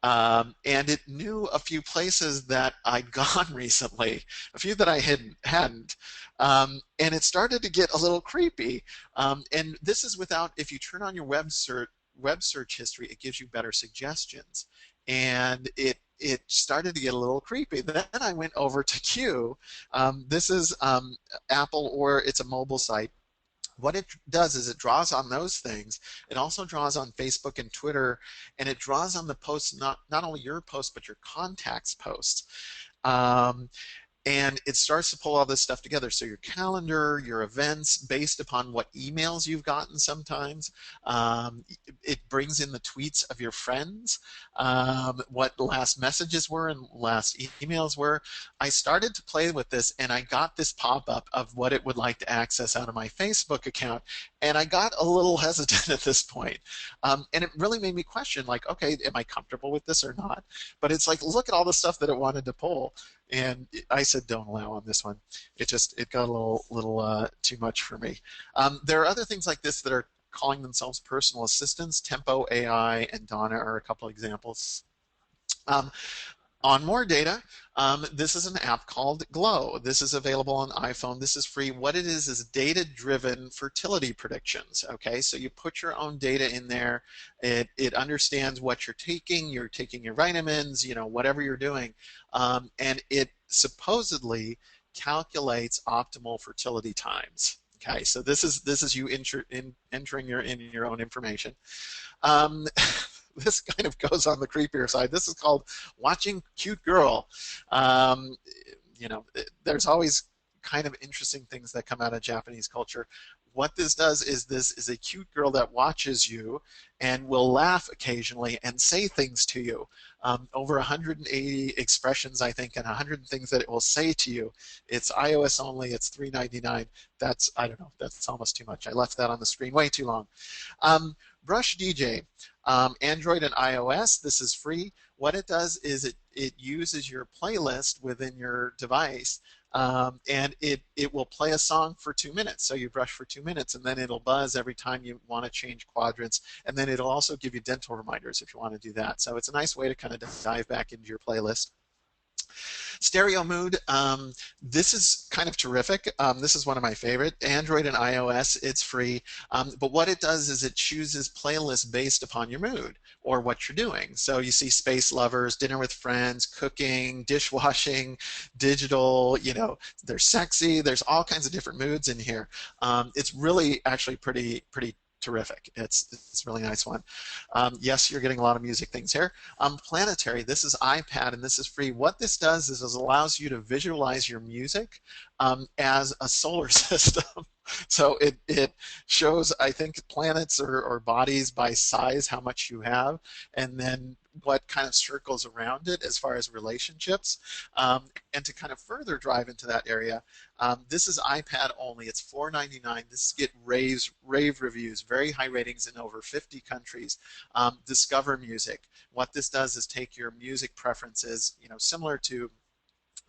And it knew a few places that I'd gone recently, a few that I hadn't. And it started to get a little creepy. And this is without, if you turn on your web search history, it gives you better suggestions. And it started to get a little creepy. Then I went over to Q. This is Apple, or it's a mobile site. What it does is it draws on those things. It also draws on Facebook and Twitter, and it draws on the posts, not only your posts, but your contacts' posts. And it starts to pull all this stuff together. So your calendar, your events, based upon what emails you've gotten sometimes. It brings in the tweets of your friends, what last messages were and last emails were. I started to play with this, and I got this pop-up of what it would like to access out of my Facebook account. And I got a little hesitant at this point. And it really made me question, like, okay, am I comfortable with this or not? But it's like, look at all the stuff that it wanted to pull. And I said, don't allow on this one. It got a little too much for me. There are other things like this that are calling themselves personal assistants. Tempo AI and Donna are a couple examples. On more data, this is an app called Glow. This is available on iPhone. This is free. What it is data-driven fertility predictions. Okay, so you put your own data in there. It understands what you're taking. You're taking your vitamins, you know, whatever you're doing, and it supposedly calculates optimal fertility times. Okay, so this is you entering your own information. This kind of goes on the creepier side. This is called watching cute girl. You know, there's always kind of interesting things that come out of Japanese culture. What this does is this is a cute girl that watches you and will laugh occasionally and say things to you. Over 180 expressions, I think, and 100 things that it will say to you. It's iOS only. It's $3.99. That's, I don't know, that's almost too much. I left that on the screen way too long. Brush DJ, Android and iOS. This is free. What it does is it uses your playlist within your device, and it will play a song for 2 minutes. So you brush for 2 minutes, and then it'll buzz every time you want to change quadrants, and then it'll also give you dental reminders if you want to do that. So it's a nice way to kind of dive back into your playlist. Stereo Mood, this is kind of terrific. This is one of my favorite. Android and iOS, it's free. But what it does is it chooses playlists based upon your mood or what you're doing. So you see Space Lovers, Dinner with Friends, Cooking, Dishwashing, Digital, you know, there's sexy, there's all kinds of different moods in here. It's really actually pretty terrific. It's a really nice one. Yes, you're getting a lot of music things here. Planetary, this is iPad and this is free. What this does is it allows you to visualize your music as a solar system. So it shows, I think, planets or bodies by size, how much you have, and then what kind of circles around it as far as relationships. And to kind of further drive into that area, this is iPad only. It's $4.99. This is get rave reviews, very high ratings in over 50 countries. Discover Music. What this does is take your music preferences, you know, similar to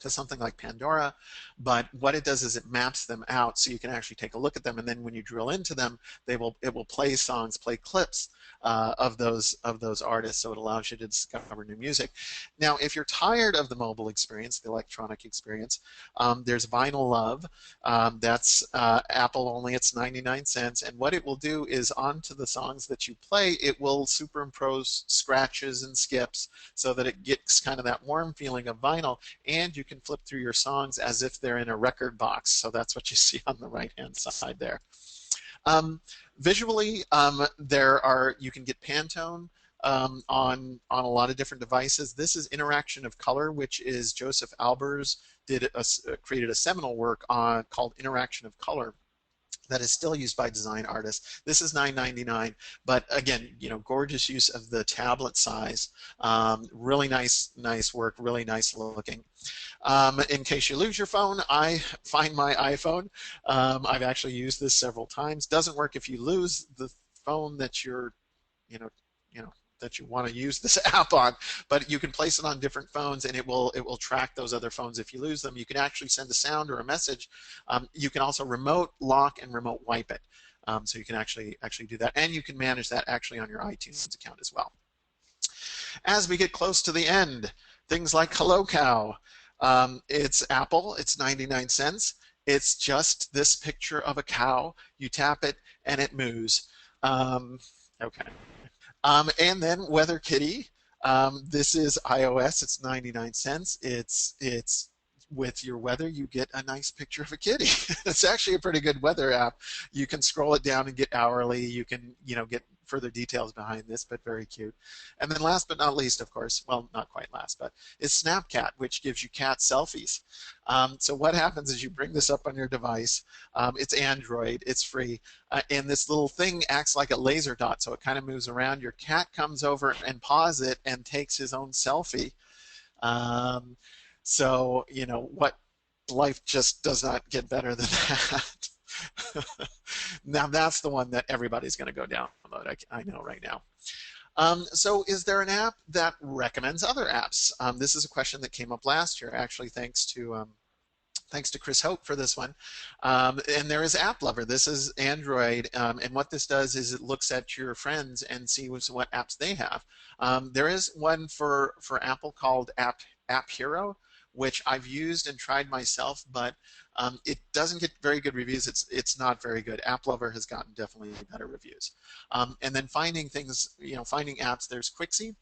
something like Pandora, but what it does is it maps them out so you can actually take a look at them, and then when you drill into them, it will play songs, play clips of those artists, so it allows you to discover new music. Now, if you're tired of the mobile experience, the electronic experience, there's Vinyl Love. That's Apple only. It's 99 cents, and what it will do is onto the songs that you play, it will superimpose scratches and skips so that it gets kind of that warm feeling of vinyl, and you can flip through your songs as if they're in a record box. So that's what you see on the right-hand side there. Visually, you can get Pantone on a lot of different devices. This is Interaction of Color, which is Joseph Albers created a seminal work called Interaction of Color that is still used by design artists. This is $9.99, but again, you know, gorgeous use of the tablet size. Really nice work, really nice looking. In case you lose your phone, I find my iPhone. I've actually used this several times. Doesn't work if you lose the phone that you're, that you want to use this app on, but you can place it on different phones and it will track those other phones if you lose them. You can actually send a sound or a message. You can also remote lock and remote wipe it. So you can actually do that, and you can manage that actually on your iTunes account as well. As we get close to the end, things like Hello Cow. It's Apple. It's 99 cents. It's just this picture of a cow. You tap it and it moves. Okay. And then Weather Kitty. This is iOS. It's 99 cents. It's with your weather, you get a nice picture of a kitty. It's actually a pretty good weather app. You can scroll it down and get hourly. You can, get further details behind this, but very cute. And then last but not least, of course, well, not quite last, but is SnapCat, which gives you cat selfies. So what happens is you bring this up on your device. It's Android. It's free. And this little thing acts like a laser dot, so it kind of moves around. Your cat comes over and paws it and takes his own selfie. So, what life just does not get better than that. Now that's the one that everybody's going to go download. I know right now. So is there an app that recommends other apps? This is a question that came up last year, actually, thanks to Chris Hope for this one. And there is App Lover. This is Android, and what this does is it looks at your friends and sees what apps they have. There is one for Apple called App Hero, which I've used and tried myself, but it doesn't get very good reviews. It's not very good. App Lover has gotten definitely better reviews. And then finding things, finding apps. There's Quixie.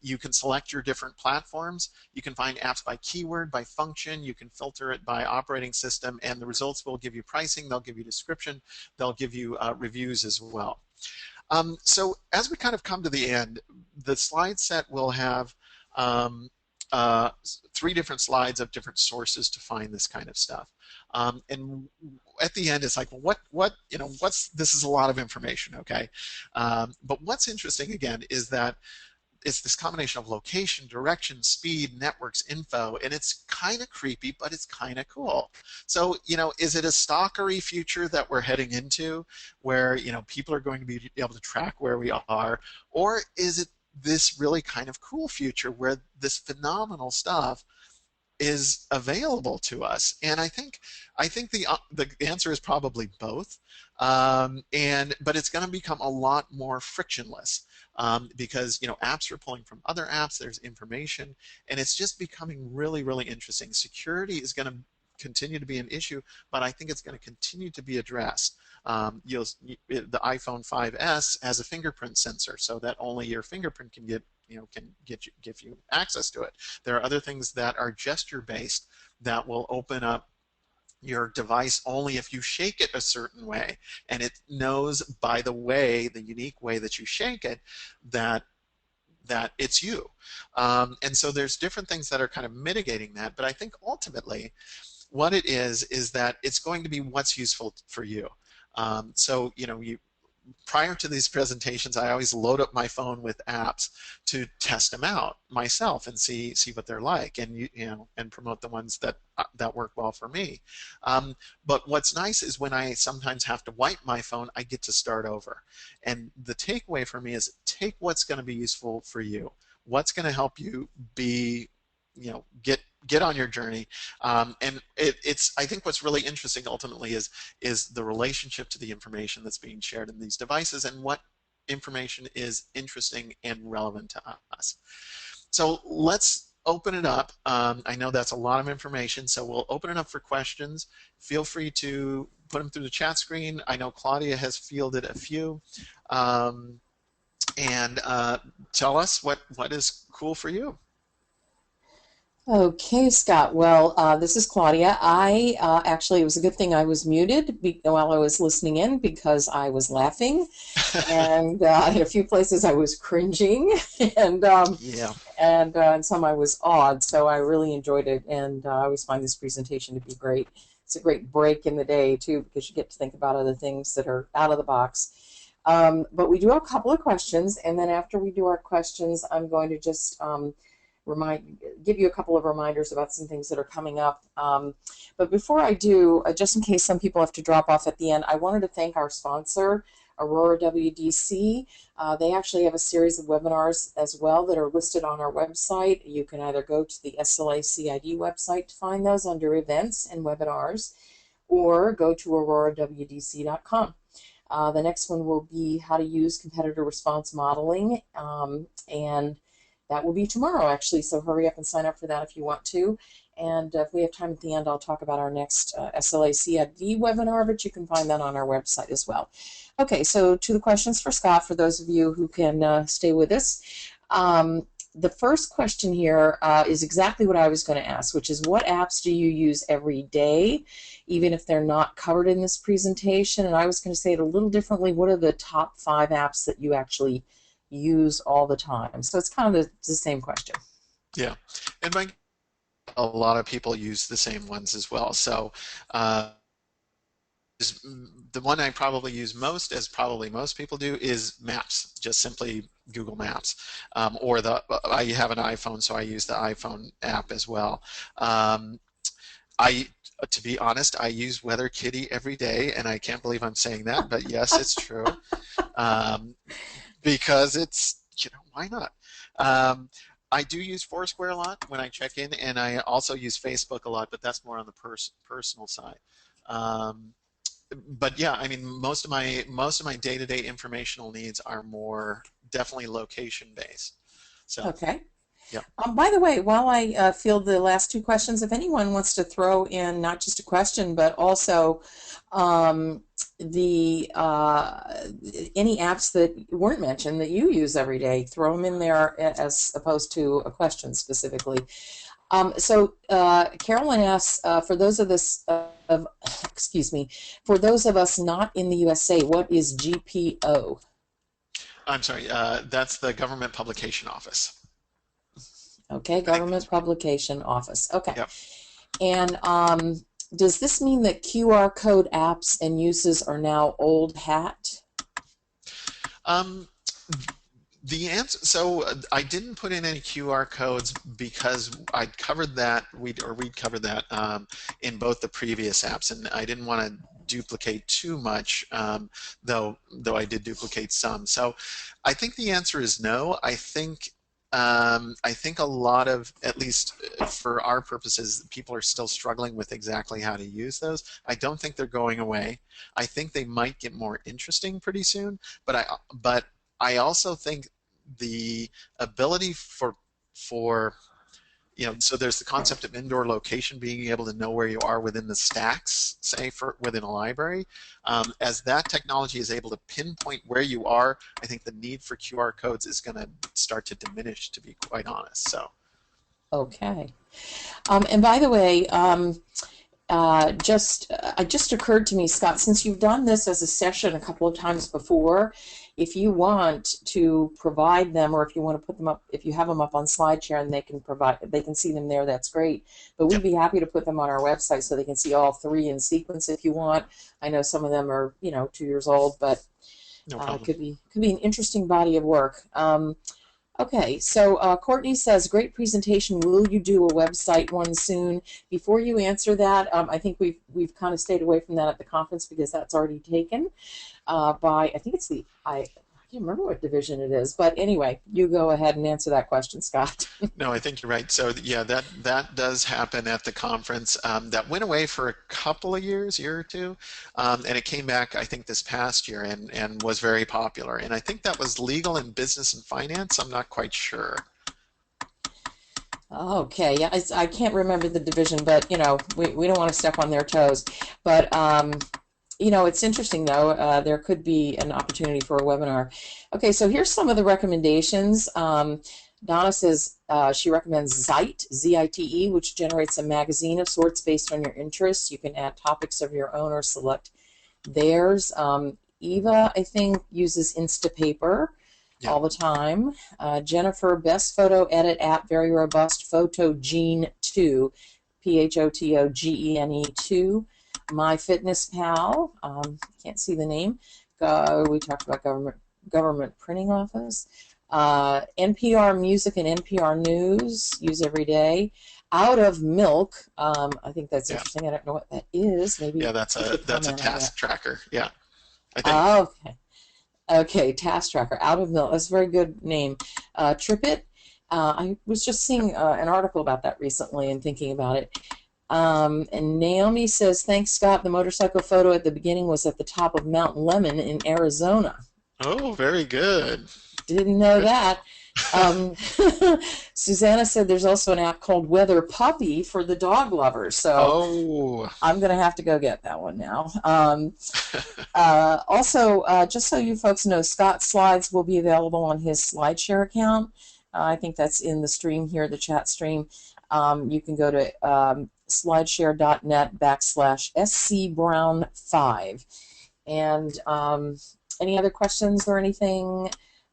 You can select your different platforms. You can find apps by keyword, by function. You can filter it by operating system, and the results will give you pricing. They'll give you description. They'll give you reviews as well. So as we kind of come to the end, the slide set will have 3 different slides of different sources to find this kind of stuff. And at the end, it's like, well, this is a lot of information, okay? But what's interesting, again, is that it's this combination of location, direction, speed, networks, info, and it's kind of creepy, but it's kind of cool. So, is it a stalkery future that we're heading into where, people are going to be able to track where we are, or is it this really kind of cool future where this phenomenal stuff is available to us? And I think the answer is probably both, but it's going to become a lot more frictionless because apps are pulling from other apps. There's information, and it's just becoming really, really interesting. Security is going to continue to be an issue, but I think it's going to continue to be addressed. The iPhone 5S has a fingerprint sensor, so that only your fingerprint can give you access to it. There are other things that are gesture-based that will open up your device only if you shake it a certain way, and it knows by the unique way that you shake it, that it's you. And so there's different things that are kind of mitigating that, but I think ultimately what it is that it's going to be what's useful for you. So prior to these presentations, I always load up my phone with apps to test them out myself and see what they're like, and and promote the ones that work well for me. But what's nice is when I sometimes have to wipe my phone, I get to start over. And the takeaway for me is take what's going to be useful for you. What's going to help you be, get on your journey, and I think what's really interesting ultimately is the relationship to the information that's being shared in these devices and what information is interesting and relevant to us. So let's open it up. I know that's a lot of information, so we'll open it up for questions. Feel free to put them through the chat screen. I know Claudia has fielded a few, and tell us what is cool for you. Okay, Scott. Well, this is Claudia. Actually, it was a good thing I was muted while I was listening in because I was laughing, and in a few places I was cringing, and some I was awed. So I really enjoyed it, and I always find this presentation to be great. It's a great break in the day too because you get to think about other things that are out of the box. But we do have a couple of questions, and then after we do our questions, I'm going to just give you a couple of reminders about some things that are coming up. But before I do, just in case some people have to drop off at the end, I wanted to thank our sponsor, Aurora WDC. They actually have a series of webinars as well that are listed on our website. You can either go to the SLA CID website to find those under events and webinars, or go to aurorawdc.com. The next one will be how to use competitor response modeling, and that will be tomorrow, actually, so hurry up and sign up for that if you want to. And if we have time at the end, I'll talk about our next SLA CID webinar, but you can find that on our website as well. Okay, so to the questions for Scott, for those of you who can stay with us. The first question here is exactly what I was going to ask, which is what apps do you use every day, even if they're not covered in this presentation? And I was going to say it a little differently. What are the top 5 apps that you actually use all the time? So it's kind of the same question. Yeah, and a lot of people use the same ones as well. So the one I probably use most, as probably most people do, is Maps. Just simply Google Maps, or I have an iPhone, so I use the iPhone app as well. To be honest, I use WeatherKitty every day, and I can't believe I'm saying that, but yes, it's true. Because it's, why not? I do use Foursquare a lot when I check in, and I also use Facebook a lot, but that's more on the personal side. But yeah, I mean, most of my day-to-day informational needs are more definitely location-based. So. Okay. Yeah. By the way, while I field the last two questions, if anyone wants to throw in not just a question, but also any apps that weren't mentioned that you use every day, throw them in there as opposed to a question specifically. So Carolyn asks, for those of us, for those of us not in the USA, what is GPO? I'm sorry, that's the Government Publication Office. Okay, Government Publication Office. Okay. Yep. And does this mean that QR code apps and uses are now old hat? The answer, so I didn't put in any QR codes because we'd covered that in both the previous apps, and I didn't want to duplicate too much, though I did duplicate some. So I think the answer is no. I think a lot of, at least for our purposes, people are still struggling with exactly how to use those. I don't think they're going away. I think they might get more interesting pretty soon, but I also think the ability for so there's the concept of indoor location, being able to know where you are within the stacks, say within a library. As that technology is able to pinpoint where you are, I think the need for QR codes is going to start to diminish, to be quite honest. So. Okay. And by the way, it just occurred to me, Scott, since you've done this as a session a couple of times before, if you want to provide them, or if you want to put them up, if you have them up on SlideShare and they can see them there, that's great. But we'd be happy to put them on our website so they can see all three in sequence if you want. I know some of them are 2 years old, but it could be an interesting body of work. Okay, so Courtney says, great presentation. Will you do a website one soon? Before you answer that, I think we've kind of stayed away from that at the conference because that's already taken by, I think it's I can't remember what division it is, but anyway, you go ahead and answer that question, Scott. No, I think you're right. So yeah, that does happen at the conference. That went away for a couple of year or two, and it came back, I think, this past year and was very popular. And I think that was legal in business and finance. I'm not quite sure. Okay, yeah, I can't remember the division, but we don't want to step on their toes. But it's interesting, though. There could be an opportunity for a webinar. Okay, so here's some of the recommendations. Donna says she recommends Zite, Z-I-T-E, which generates a magazine of sorts based on your interests. You can add topics of your own or select theirs. Eva, I think, uses Instapaper all the time. Jennifer, best photo edit app, very robust, PhotoGene 2, P-H-O-T-O-G-E-N-E 2. MyFitnessPal, can't see the name. We talked about government printing office. NPR Music and NPR News, use every day. Out of Milk, I think that's interesting. I don't know what that is. Maybe that's a task tracker. Yeah, I think. Oh, okay. Okay, task tracker. Out of Milk. That's a very good name. TripIt. I was just seeing an article about that recently and thinking about it. And Naomi says, thanks, Scott. The motorcycle photo at the beginning was at the top of Mount Lemmon in Arizona. Oh, very good. Didn't know that. Susanna said there's also an app called Weather Puppy for the dog lovers. So I'm going to have to go get that one now. Also, just so you folks know, Scott's slides will be available on his SlideShare account. I think that's in the stream here, the chat stream. You can go to slideshare.net/scbrown5. And any other questions or anything?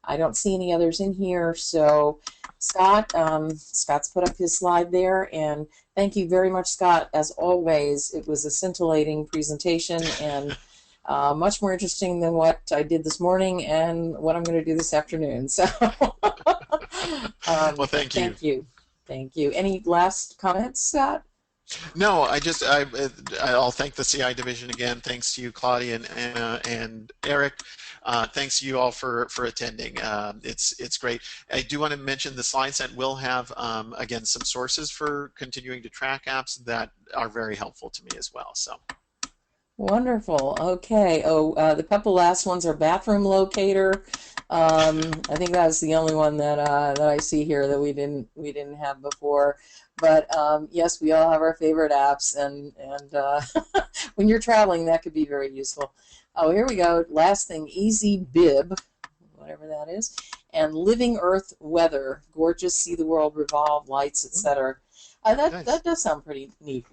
I don't see any others in here. So Scott, Scott's put up his slide there, and thank you very much, Scott. As always, it was a scintillating presentation and much more interesting than what I did this morning and what I'm going to do this afternoon. So well, thank you. Thank you. Any last comments, Scott? No, I'll thank the CI division again. Thanks to you, Claudia and Anna and Eric. Thanks to you all for attending. It's great. I do want to mention the slide set will have again some sources for continuing to track apps that are very helpful to me as well. So. Wonderful. Okay. Oh, the couple last ones are bathroom locator. I think that's the only one that that I see here that we didn't have before. But yes, we all have our favorite apps, and when you're traveling, that could be very useful. Oh, here we go. Last thing, Easy Bib, whatever that is, and Living Earth Weather, gorgeous, see the world revolve, lights, etc. That does sound pretty neat.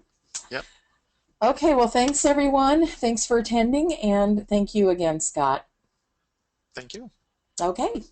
Yep. Okay, well, thanks everyone. Thanks for attending, and thank you again, Scott. Thank you. Okay.